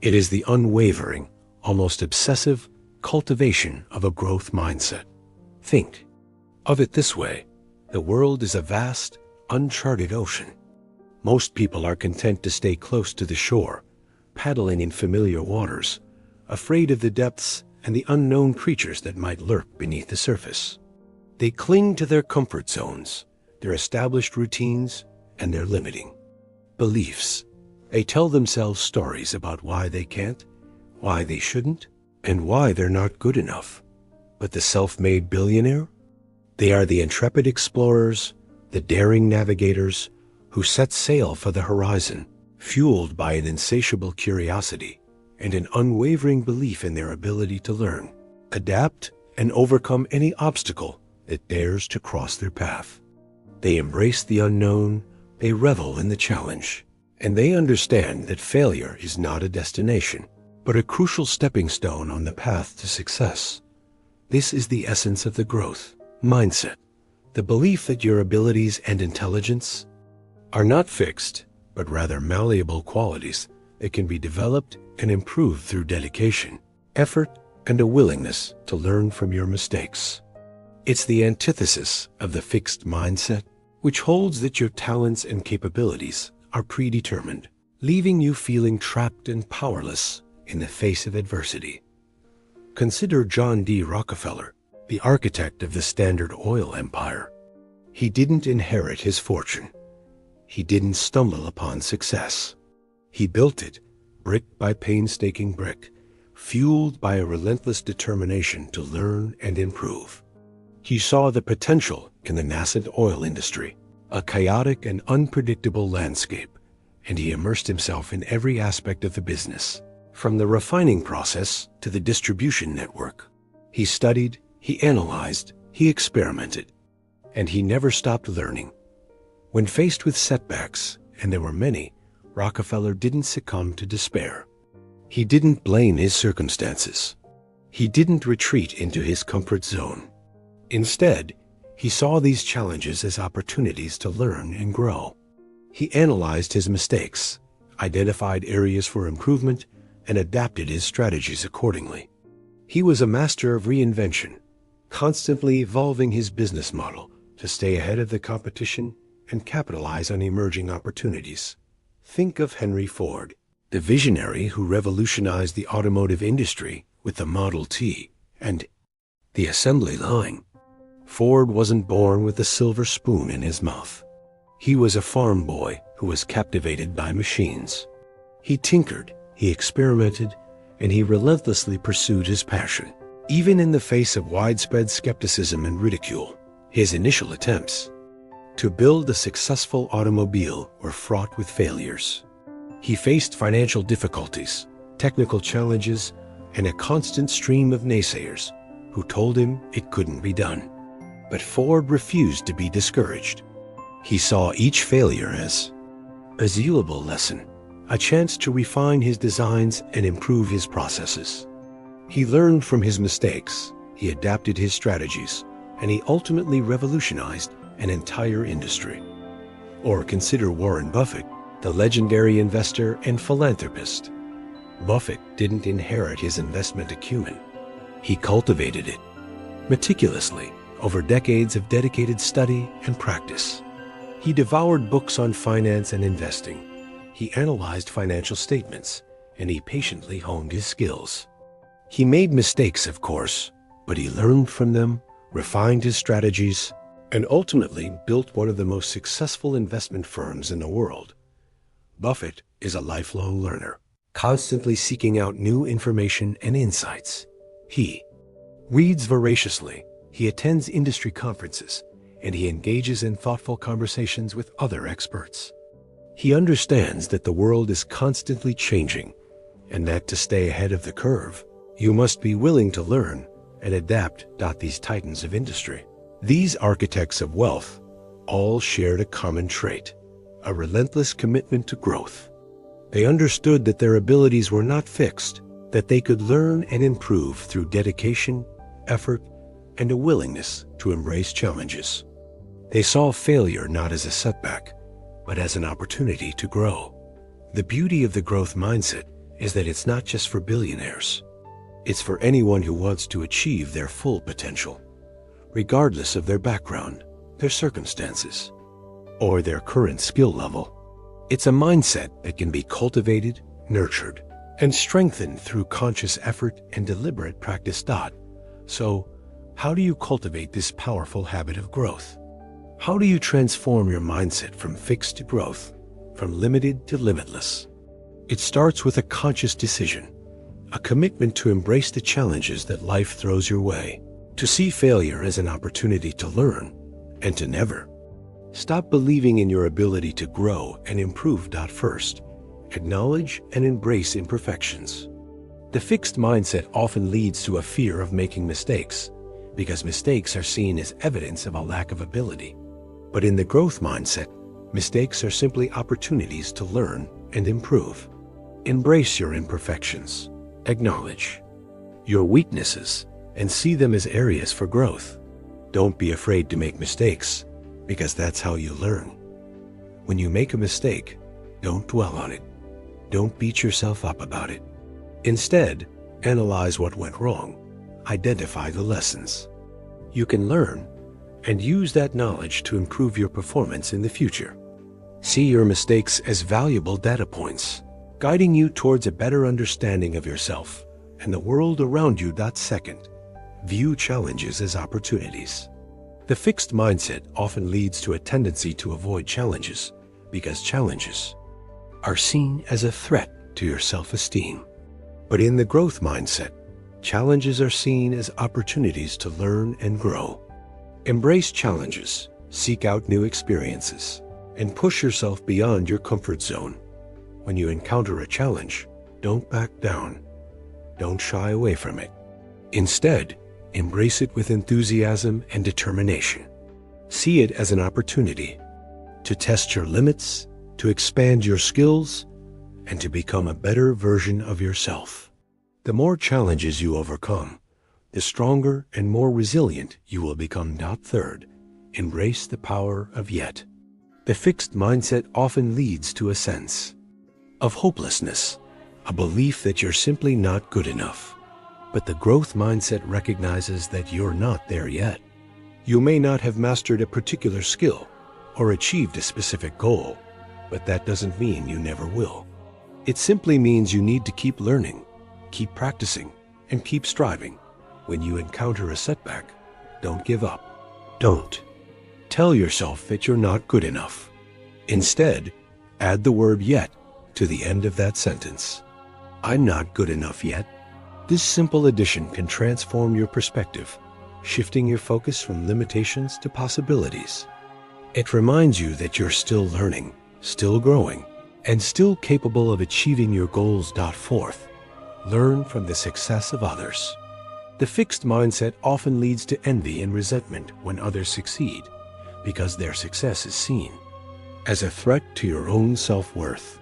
It is the unwavering, almost obsessive cultivation of a growth mindset. Think of it this way: the world is a vast, uncharted ocean. Most people are content to stay close to the shore, paddling in familiar waters, afraid of the depths and the unknown creatures that might lurk beneath the surface. They cling to their comfort zones, their established routines, and their limiting beliefs. They tell themselves stories about why they can't, why they shouldn't, and why they're not good enough. But the self-made billionaire? They are the intrepid explorers, the daring navigators who set sail for the horizon, fueled by an insatiable curiosity and an unwavering belief in their ability to learn, adapt, and overcome any obstacle that dares to cross their path. They embrace the unknown, they revel in the challenge, and they understand that failure is not a destination, but a crucial stepping stone on the path to success. This is the essence of the growth mindset, the belief that your abilities and intelligence are not fixed, but rather malleable qualities that can be developed and improved through dedication, effort, and a willingness to learn from your mistakes. It's the antithesis of the fixed mindset, which holds that your talents and capabilities are predetermined, leaving you feeling trapped and powerless in the face of adversity. Consider John D. Rockefeller, the architect of the Standard Oil empire. He didn't inherit his fortune. He didn't stumble upon success. He built it, brick by painstaking brick, fueled by a relentless determination to learn and improve. He saw the potential in the nascent oil industry, a chaotic and unpredictable landscape, and he immersed himself in every aspect of the business, from the refining process to the distribution network. He studied, he analyzed, he experimented, and he never stopped learning. When faced with setbacks, and there were many, Rockefeller didn't succumb to despair. He didn't blame his circumstances. He didn't retreat into his comfort zone. Instead, he saw these challenges as opportunities to learn and grow. He analyzed his mistakes, identified areas for improvement, and adapted his strategies accordingly. He was a master of reinvention, constantly evolving his business model to stay ahead of the competition and capitalize on emerging opportunities. Think of Henry Ford, the visionary who revolutionized the automotive industry with the Model T and the assembly line. Ford wasn't born with a silver spoon in his mouth. He was a farm boy who was captivated by machines. He tinkered, he experimented, and he relentlessly pursued his passion. Even in the face of widespread skepticism and ridicule, his initial attempts to build a successful automobile were fraught with failures. He faced financial difficulties, technical challenges, and a constant stream of naysayers who told him it couldn't be done. But Ford refused to be discouraged. He saw each failure as a valuable lesson, a chance to refine his designs and improve his processes. He learned from his mistakes, he adapted his strategies, and he ultimately revolutionized an entire industry. Or consider Warren Buffett, the legendary investor and philanthropist. Buffett didn't inherit his investment acumen. He cultivated it meticulously over decades of dedicated study and practice. He devoured books on finance and investing. He analyzed financial statements, and he patiently honed his skills. He made mistakes, of course, but he learned from them, refined his strategies, and ultimately built one of the most successful investment firms in the world. Buffett is a lifelong learner, constantly seeking out new information and insights. He reads voraciously, he attends industry conferences, and he engages in thoughtful conversations with other experts. He understands that the world is constantly changing, and that to stay ahead of the curve, you must be willing to learn and adapt. These titans of industry, these architects of wealth, all shared a common trait: a relentless commitment to growth. They understood that their abilities were not fixed, that they could learn and improve through dedication, effort, and a willingness to embrace challenges. They saw failure not as a setback, but as an opportunity to grow. The beauty of the growth mindset is that it's not just for billionaires. It's for anyone who wants to achieve their full potential, regardless of their background, their circumstances, or their current skill level. It's a mindset that can be cultivated, nurtured, and strengthened through conscious effort and deliberate practice. So, how do you cultivate this powerful habit of growth? How do you transform your mindset from fixed to growth, from limited to limitless? It starts with a conscious decision, a commitment to embrace the challenges that life throws your way, to see failure as an opportunity to learn, and to never stop believing in your ability to grow and improve. First, acknowledge and embrace imperfections. The fixed mindset often leads to a fear of making mistakes, because mistakes are seen as evidence of a lack of ability. But in the growth mindset, mistakes are simply opportunities to learn and improve. Embrace your imperfections. Acknowledge your weaknesses and see them as areas for growth. Don't be afraid to make mistakes, because that's how you learn. When you make a mistake, don't dwell on it. Don't beat yourself up about it. Instead, analyze what went wrong. Identify the lessons. You can learn and use that knowledge to improve your performance in the future. See your mistakes as valuable data points, guiding you towards a better understanding of yourself and the world around you. Second, view challenges as opportunities. The fixed mindset often leads to a tendency to avoid challenges because challenges are seen as a threat to your self-esteem. But in the growth mindset, challenges are seen as opportunities to learn and grow. Embrace challenges, seek out new experiences, and push yourself beyond your comfort zone. When you encounter a challenge, don't back down. Don't shy away from it. Instead, embrace it with enthusiasm and determination. See it as an opportunity to test your limits, to expand your skills, and to become a better version of yourself. The more challenges you overcome, the stronger and more resilient you will become. Third, embrace the power of yet. The fixed mindset often leads to a sense of hopelessness, a belief that you're simply not good enough. But the growth mindset recognizes that you're not there yet. You may not have mastered a particular skill or achieved a specific goal, but that doesn't mean you never will. It simply means you need to keep learning, keep practicing, and keep striving. When you encounter a setback, don't give up. Don't tell yourself that you're not good enough. Instead, add the word yet to the end of that sentence. I'm not good enough yet. This simple addition can transform your perspective, shifting your focus from limitations to possibilities. It reminds you that you're still learning, still growing, and still capable of achieving your goals. Fourth, learn from the success of others. The fixed mindset often leads to envy and resentment when others succeed, because their success is seen as a threat to your own self-worth.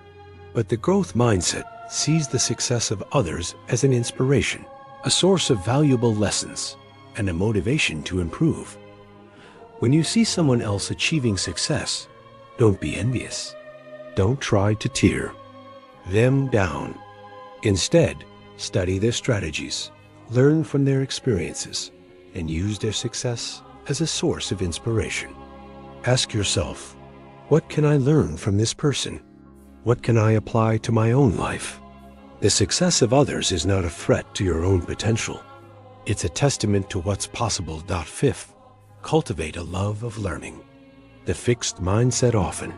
But the growth mindset sees the success of others as an inspiration, a source of valuable lessons, and a motivation to improve. When you see someone else achieving success, don't be envious. Don't try to tear them down. Instead, study their strategies, learn from their experiences, and use their success as a source of inspiration. Ask yourself, what can I learn from this person? What can I apply to my own life? The success of others is not a threat to your own potential. It's a testament to what's possible. Fifth, cultivate a love of learning. The fixed mindset often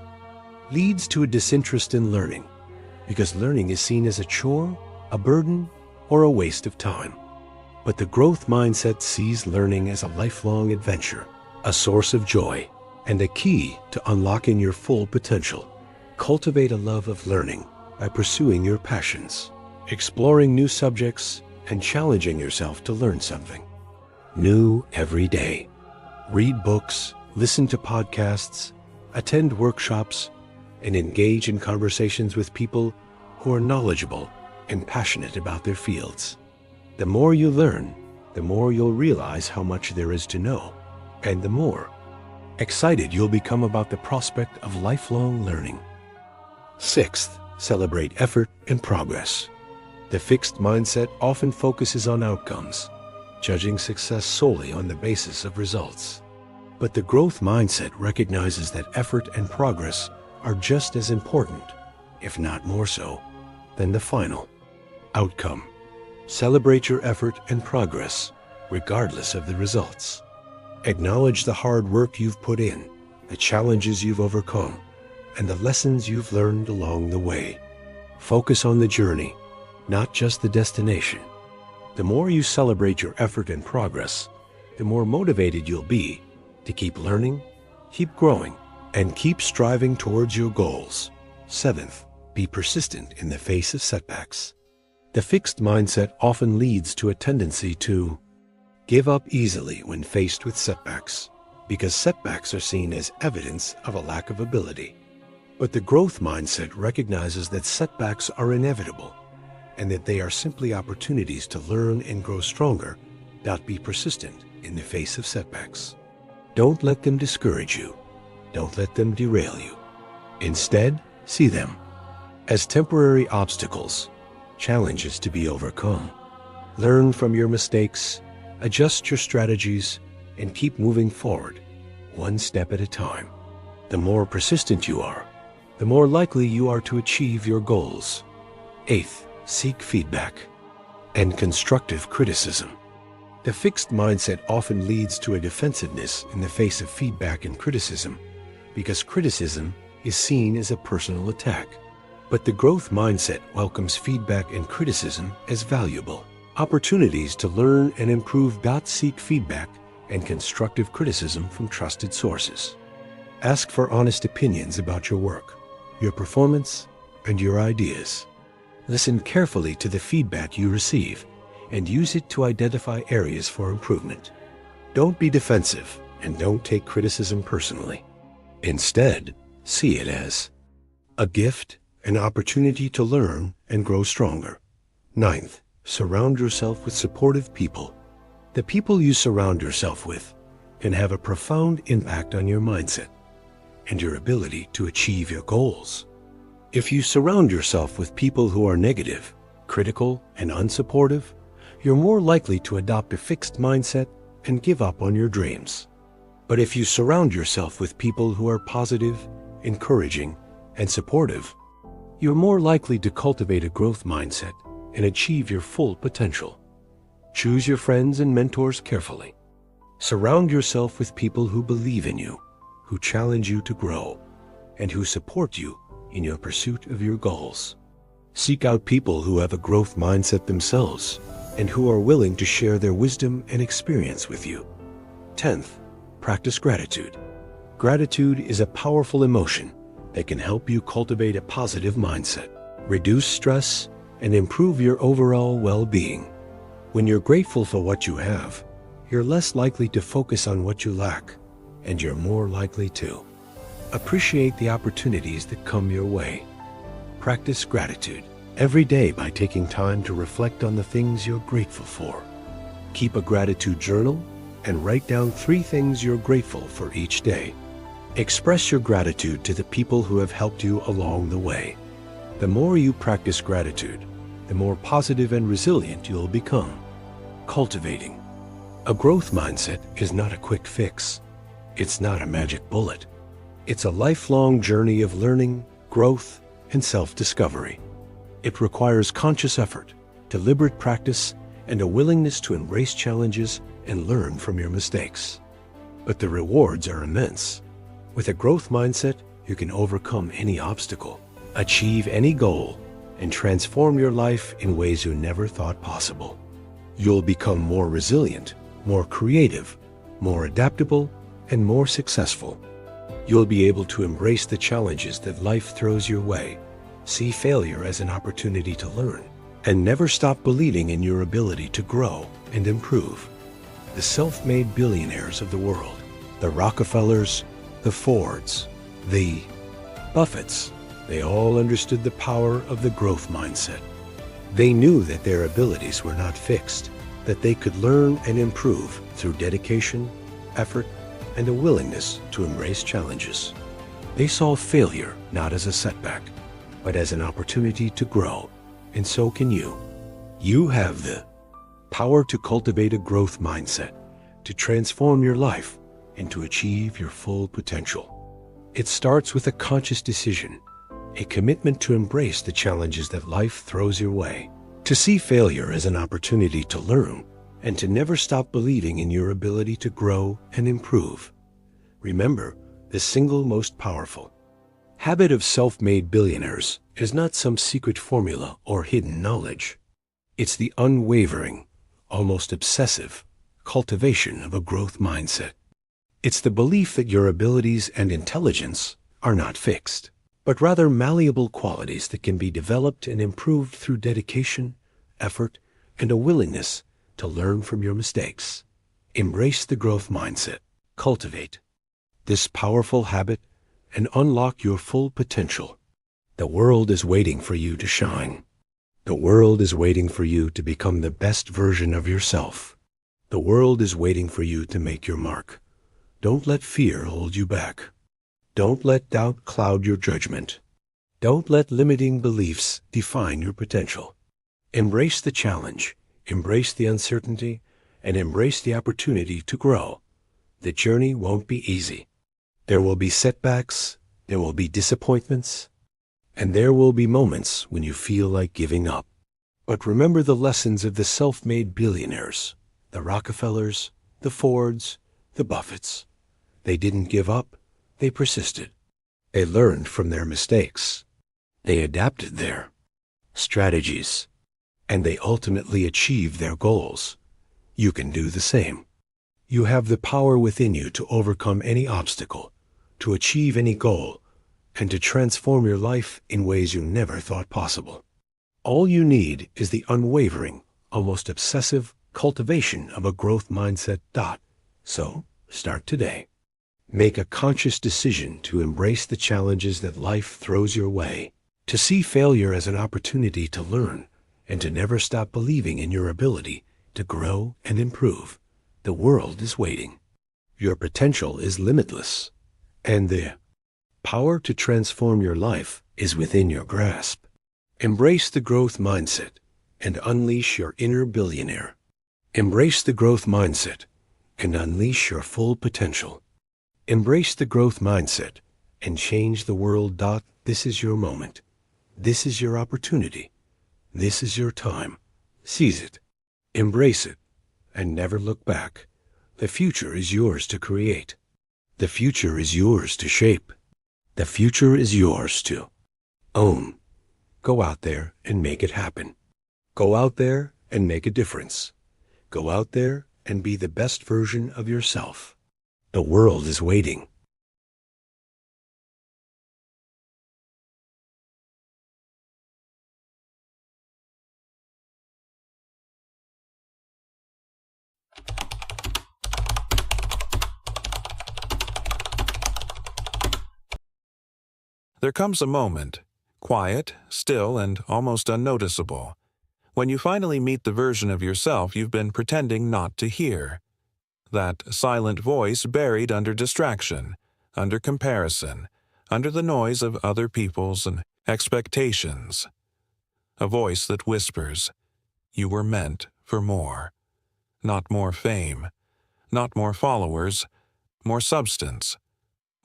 leads to a disinterest in learning because learning is seen as a chore, a burden, or a waste of time. But the growth mindset sees learning as a lifelong adventure, a source of joy, and a key to unlocking your full potential. Cultivate a love of learning by pursuing your passions, exploring new subjects, and challenging yourself to learn something new every day. Read books, listen to podcasts, attend workshops, and engage in conversations with people who are knowledgeable and passionate about their fields. The more you learn, the more you'll realize how much there is to know, and the more excited you'll become about the prospect of lifelong learning. Sixth, celebrate effort and progress. The fixed mindset often focuses on outcomes, judging success solely on the basis of results. But the growth mindset recognizes that effort and progress are just as important, if not more so, than the final outcome. Celebrate your effort and progress, regardless of the results. Acknowledge the hard work you've put in, the challenges you've overcome, and the lessons you've learned along the way. Focus on the journey, not just the destination. The more you celebrate your effort and progress, the more motivated you'll be to keep learning, keep growing, and keep striving towards your goals. Seventh, be persistent in the face of setbacks. The fixed mindset often leads to a tendency to give up easily when faced with setbacks, because setbacks are seen as evidence of a lack of ability. But the growth mindset recognizes that setbacks are inevitable and that they are simply opportunities to learn and grow stronger. Be persistent in the face of setbacks. Don't let them discourage you. Don't let them derail you. Instead, see them as temporary obstacles, challenges to be overcome. Learn from your mistakes, adjust your strategies, and keep moving forward, one step at a time. The more persistent you are, the more likely you are to achieve your goals. Eighth, seek feedback and constructive criticism. The fixed mindset often leads to a defensiveness in the face of feedback and criticism, because criticism is seen as a personal attack. But the growth mindset welcomes feedback and criticism as valuable opportunities to learn and improve. Seek feedback and constructive criticism from trusted sources. Ask for honest opinions about your work, your performance, and your ideas. Listen carefully to the feedback you receive and use it to identify areas for improvement. Don't be defensive and don't take criticism personally. Instead, see it as a gift, an opportunity to learn and grow stronger. Ninth, surround yourself with supportive people. The people you surround yourself with can have a profound impact on your mindset and your ability to achieve your goals. If you surround yourself with people who are negative, critical, and unsupportive, you're more likely to adopt a fixed mindset and give up on your dreams. But if you surround yourself with people who are positive, encouraging, and supportive, you're more likely to cultivate a growth mindset and achieve your full potential. Choose your friends and mentors carefully. Surround yourself with people who believe in you, who challenge you to grow, and who support you in your pursuit of your goals. Seek out people who have a growth mindset themselves and who are willing to share their wisdom and experience with you. 10th, practice gratitude. Gratitude is a powerful emotion that can help you cultivate a positive mindset, reduce stress, and improve your overall well-being. When you're grateful for what you have, you're less likely to focus on what you lack, and you're more likely to appreciate the opportunities that come your way. Practice gratitude every day by taking time to reflect on the things you're grateful for. Keep a gratitude journal and write down 3 things you're grateful for each day. Express your gratitude to the people who have helped you along the way. The more you practice gratitude, the more positive and resilient you'll become. Cultivating a growth mindset is not a quick fix. It's not a magic bullet. It's a lifelong journey of learning, growth, and self-discovery. It requires conscious effort, deliberate practice, and a willingness to embrace challenges and learn from your mistakes. But the rewards are immense. With a growth mindset, you can overcome any obstacle, achieve any goal, and transform your life in ways you never thought possible. You'll become more resilient, more creative, more adaptable, and more successful. You'll be able to embrace the challenges that life throws your way, see failure as an opportunity to learn, and never stop believing in your ability to grow and improve. The self-made billionaires of the world, the Rockefellers, the Fords, the Buffetts, they all understood the power of the growth mindset. They knew that their abilities were not fixed, that they could learn and improve through dedication, effort, and a willingness to embrace challenges. They saw failure not as a setback, but as an opportunity to grow, and so can you. You have the power to cultivate a growth mindset, to transform your life, and to achieve your full potential. It starts with a conscious decision, a commitment to embrace the challenges that life throws your way, to see failure as an opportunity to learn, and to never stop believing in your ability to grow and improve. Remember, the single most powerful habit of self-made billionaires is not some secret formula or hidden knowledge. It's the unwavering, almost obsessive, cultivation of a growth mindset. It's the belief that your abilities and intelligence are not fixed, but rather malleable qualities that can be developed and improved through dedication, effort, and a willingness to learn from your mistakes. Embrace the growth mindset. Cultivate this powerful habit and unlock your full potential. The world is waiting for you to shine. The world is waiting for you to become the best version of yourself. The world is waiting for you to make your mark. Don't let fear hold you back. Don't let doubt cloud your judgment. Don't let limiting beliefs define your potential. Embrace the challenge, embrace the uncertainty, and embrace the opportunity to grow. The journey won't be easy. There will be setbacks, there will be disappointments, and there will be moments when you feel like giving up. But remember the lessons of the self-made billionaires, the Rockefellers, the Fords, the Buffetts. They didn't give up, they persisted. They learned from their mistakes. They adapted their strategies, and they ultimately achieved their goals. You can do the same. You have the power within you to overcome any obstacle, to achieve any goal, and to transform your life in ways you never thought possible. All you need is the unwavering, almost obsessive cultivation of a growth mindset. So, start today. Make a conscious decision to embrace the challenges that life throws your way, to see failure as an opportunity to learn, and to never stop believing in your ability to grow and improve. The world is waiting. Your potential is limitless, and the power to transform your life is within your grasp. Embrace the growth mindset and unleash your inner billionaire. Embrace the growth mindset and unleash your full potential. Embrace the growth mindset and change the world. This is your moment. This is your opportunity. This is your time. Seize it. Embrace it. And never look back. The future is yours to create. The future is yours to shape. The future is yours to own. Go out there and make it happen. Go out there and make a difference. Go out there and be the best version of yourself. The world is waiting. There comes a moment, quiet, still, and almost unnoticeable. When you finally meet the version of yourself you've been pretending not to hear. That silent voice buried under distraction, under comparison, under the noise of other people's and expectations. A voice that whispers, "You were meant for more." Not more fame, not more followers, more substance,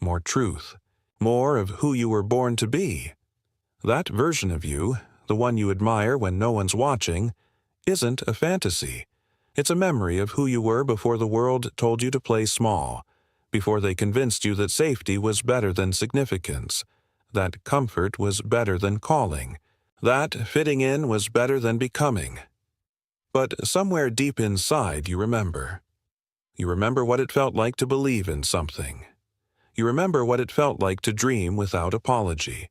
more truth, more of who you were born to be. That version of you, the one you admire when no one's watching, isn't a fantasy. It's a memory of who you were before the world told you to play small, before they convinced you that safety was better than significance, that comfort was better than calling, that fitting in was better than becoming. But somewhere deep inside you remember. You remember what it felt like to believe in something. You remember what it felt like to dream without apology.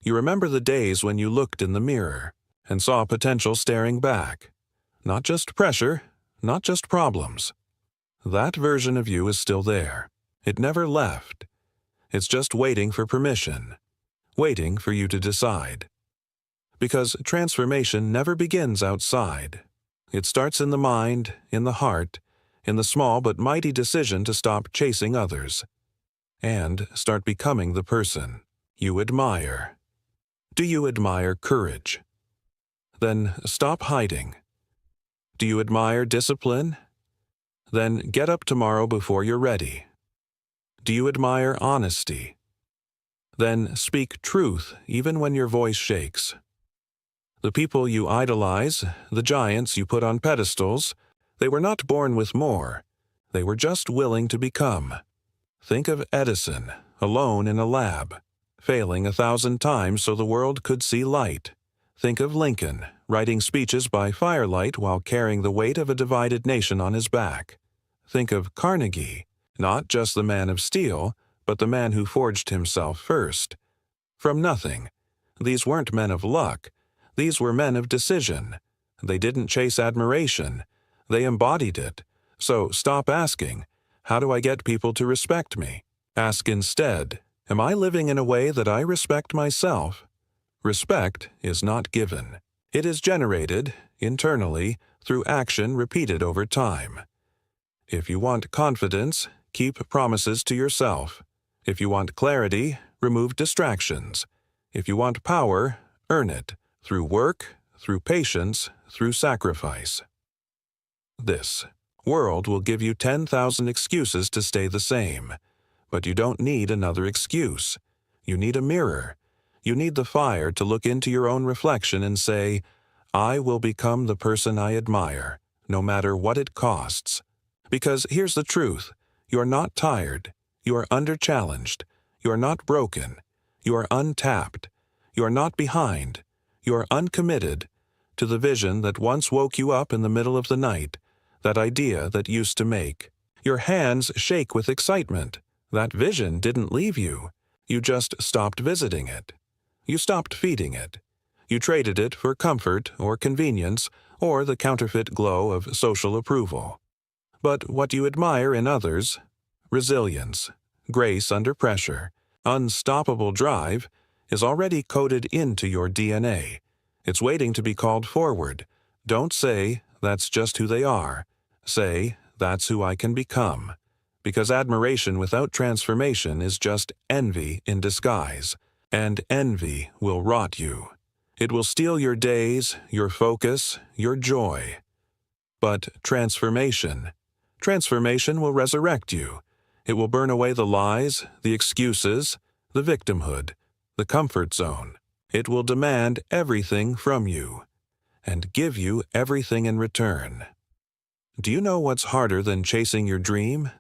You remember the days when you looked in the mirror and saw potential staring back. Not just pressure, not just problems. That version of you is still there. It never left. It's just waiting for permission, waiting for you to decide. Because transformation never begins outside. It starts in the mind, in the heart, in the small but mighty decision to stop chasing others and start becoming the person you admire. Do you admire courage? Then stop hiding. Do you admire discipline? Then get up tomorrow before you're ready. Do you admire honesty? Then speak truth even when your voice shakes. The people you idolize, the giants you put on pedestals, they were not born with more. They were just willing to become. Think of Edison, alone in a lab, failing 1,000 times so the world could see light. Think of Lincoln, writing speeches by firelight while carrying the weight of a divided nation on his back. Think of Carnegie, not just the man of steel, but the man who forged himself first. From nothing. These weren't men of luck. These were men of decision. They didn't chase admiration. They embodied it. So stop asking, "How do I get people to respect me?" Ask instead, "Am I living in a way that I respect myself?" Respect is not given. It is generated, internally, through action repeated over time. If you want confidence, keep promises to yourself. If you want clarity, remove distractions. If you want power, earn it. Through work, through patience, through sacrifice. This world will give you 10,000 excuses to stay the same, but you don't need another excuse. You need a mirror. You need the fire to look into your own reflection and say, "I will become the person I admire, no matter what it costs." Because here's the truth. You're not tired. You are under-challenged. You are not broken. You are untapped. You are not behind. You are uncommitted to the vision that once woke you up in the middle of the night, that idea that used to make. Your hands shake with excitement. That vision didn't leave you. You just stopped visiting it. You stopped feeding it. You traded it for comfort or convenience or the counterfeit glow of social approval. But what you admire in others, resilience, grace under pressure, unstoppable drive, is already coded into your DNA. It's waiting to be called forward. Don't say, "That's just who they are." Say, "That's who I can become." Because admiration without transformation is just envy in disguise, and envy will rot you. It will steal your days, your focus, your joy. But transformation will resurrect you. It will burn away the lies, the excuses, the victimhood, the comfort zone. It will demand everything from you and give you everything in return. Do you know what's harder than chasing your dream?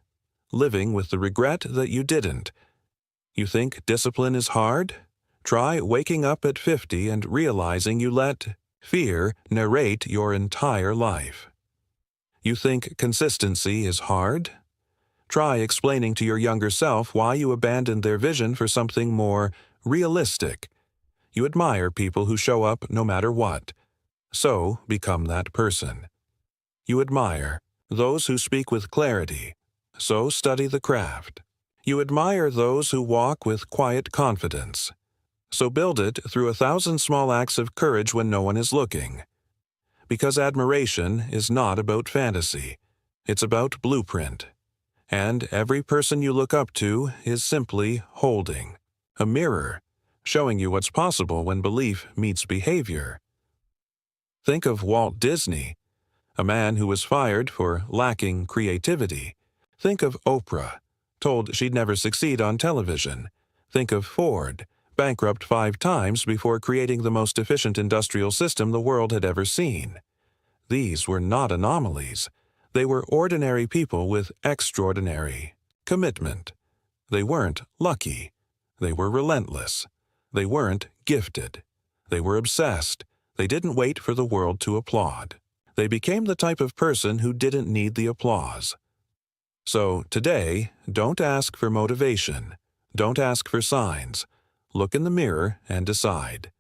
Living with the regret that you didn't. You think discipline is hard? Try waking up at 50 and realizing you let fear narrate your entire life. You think consistency is hard? Try explaining to your younger self why you abandoned their vision for something more realistic. You admire people who show up no matter what. So become that person. You admire those who speak with clarity. So study the craft. You admire those who walk with quiet confidence. So build it through 1,000 small acts of courage when no one is looking. Because admiration is not about fantasy. It's about blueprint. And every person you look up to is simply holding a mirror, showing you what's possible when belief meets behavior. Think of Walt Disney, a man who was fired for lacking creativity. Think of Oprah, told she'd never succeed on television. Think of Ford, bankrupt 5 times before creating the most efficient industrial system the world had ever seen. These were not anomalies. They were ordinary people with extraordinary commitment. They weren't lucky. They were relentless. They weren't gifted. They were obsessed. They didn't wait for the world to applaud. They became the type of person who didn't need the applause. So today, don't ask for motivation. Don't ask for signs. Look in the mirror and decide.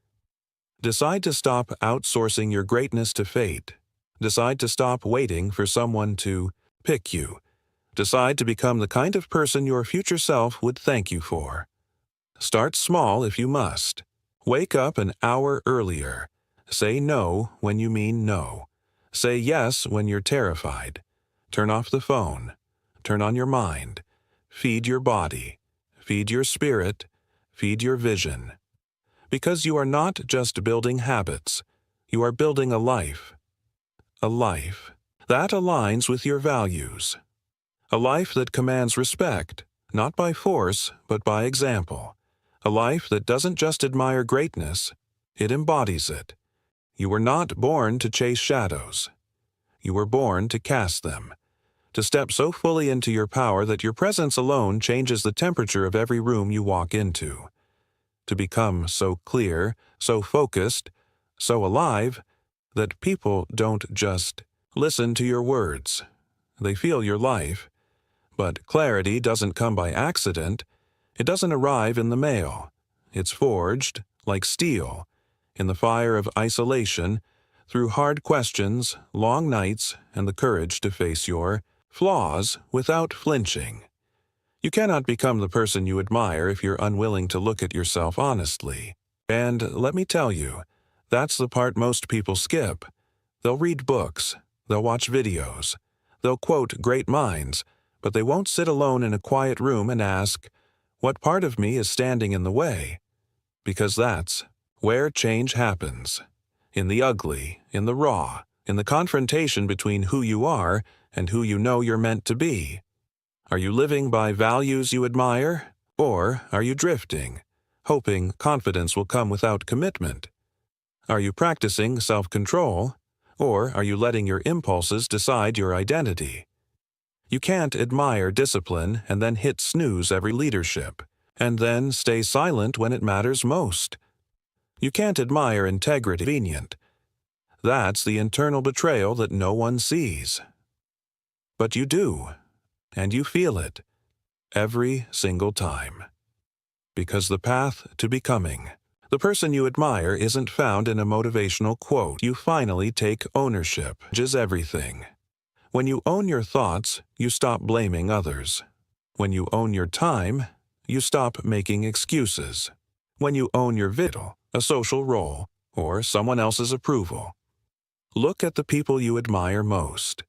Decide to stop outsourcing your greatness to fate. Decide to stop waiting for someone to pick you. Decide to become the kind of person your future self would thank you for. Start small if you must. Wake up an hour earlier. Say no when you mean no. Say yes when you're terrified. Turn off the phone. Turn on your mind. Feed your body. Feed your spirit. Feed your vision. Because you are not just building habits. You are building a life. A life that aligns with your values. A life that commands respect, not by force, but by example. A life that doesn't just admire greatness, it embodies it. You were not born to chase shadows. You were born to cast them. To step so fully into your power that your presence alone changes the temperature of every room you walk into. To become so clear, so focused, so alive, that people don't just listen to your words. They feel your life. But clarity doesn't come by accident. It doesn't arrive in the mail. It's forged, like steel, in the fire of isolation, through hard questions, long nights, and the courage to face your flaws without flinching. You cannot become the person you admire if you're unwilling to look at yourself honestly. And let me tell you, that's the part most people skip. They'll read books, they'll watch videos, they'll quote great minds, but they won't sit alone in a quiet room and ask, what part of me is standing in the way? Because that's where change happens. In the ugly, in the raw, in the confrontation between who you are and who you know you're meant to be. Are you living by values you admire, or are you drifting, hoping confidence will come without commitment? Are you practicing self-control, or are you letting your impulses decide your identity? You can't admire discipline and then hit snooze every leadership, and then stay silent when it matters most. You can't admire integrity convenient. That's the internal betrayal that no one sees. But you do, and you feel it, every single time. Because the path to becoming the person you admire isn't found in a motivational quote. You finally take ownership, which is everything. When you own your thoughts, you stop blaming others. When you own your time, you stop making excuses. When you own your vital, a social role, or someone else's approval. Look at the people you admire most.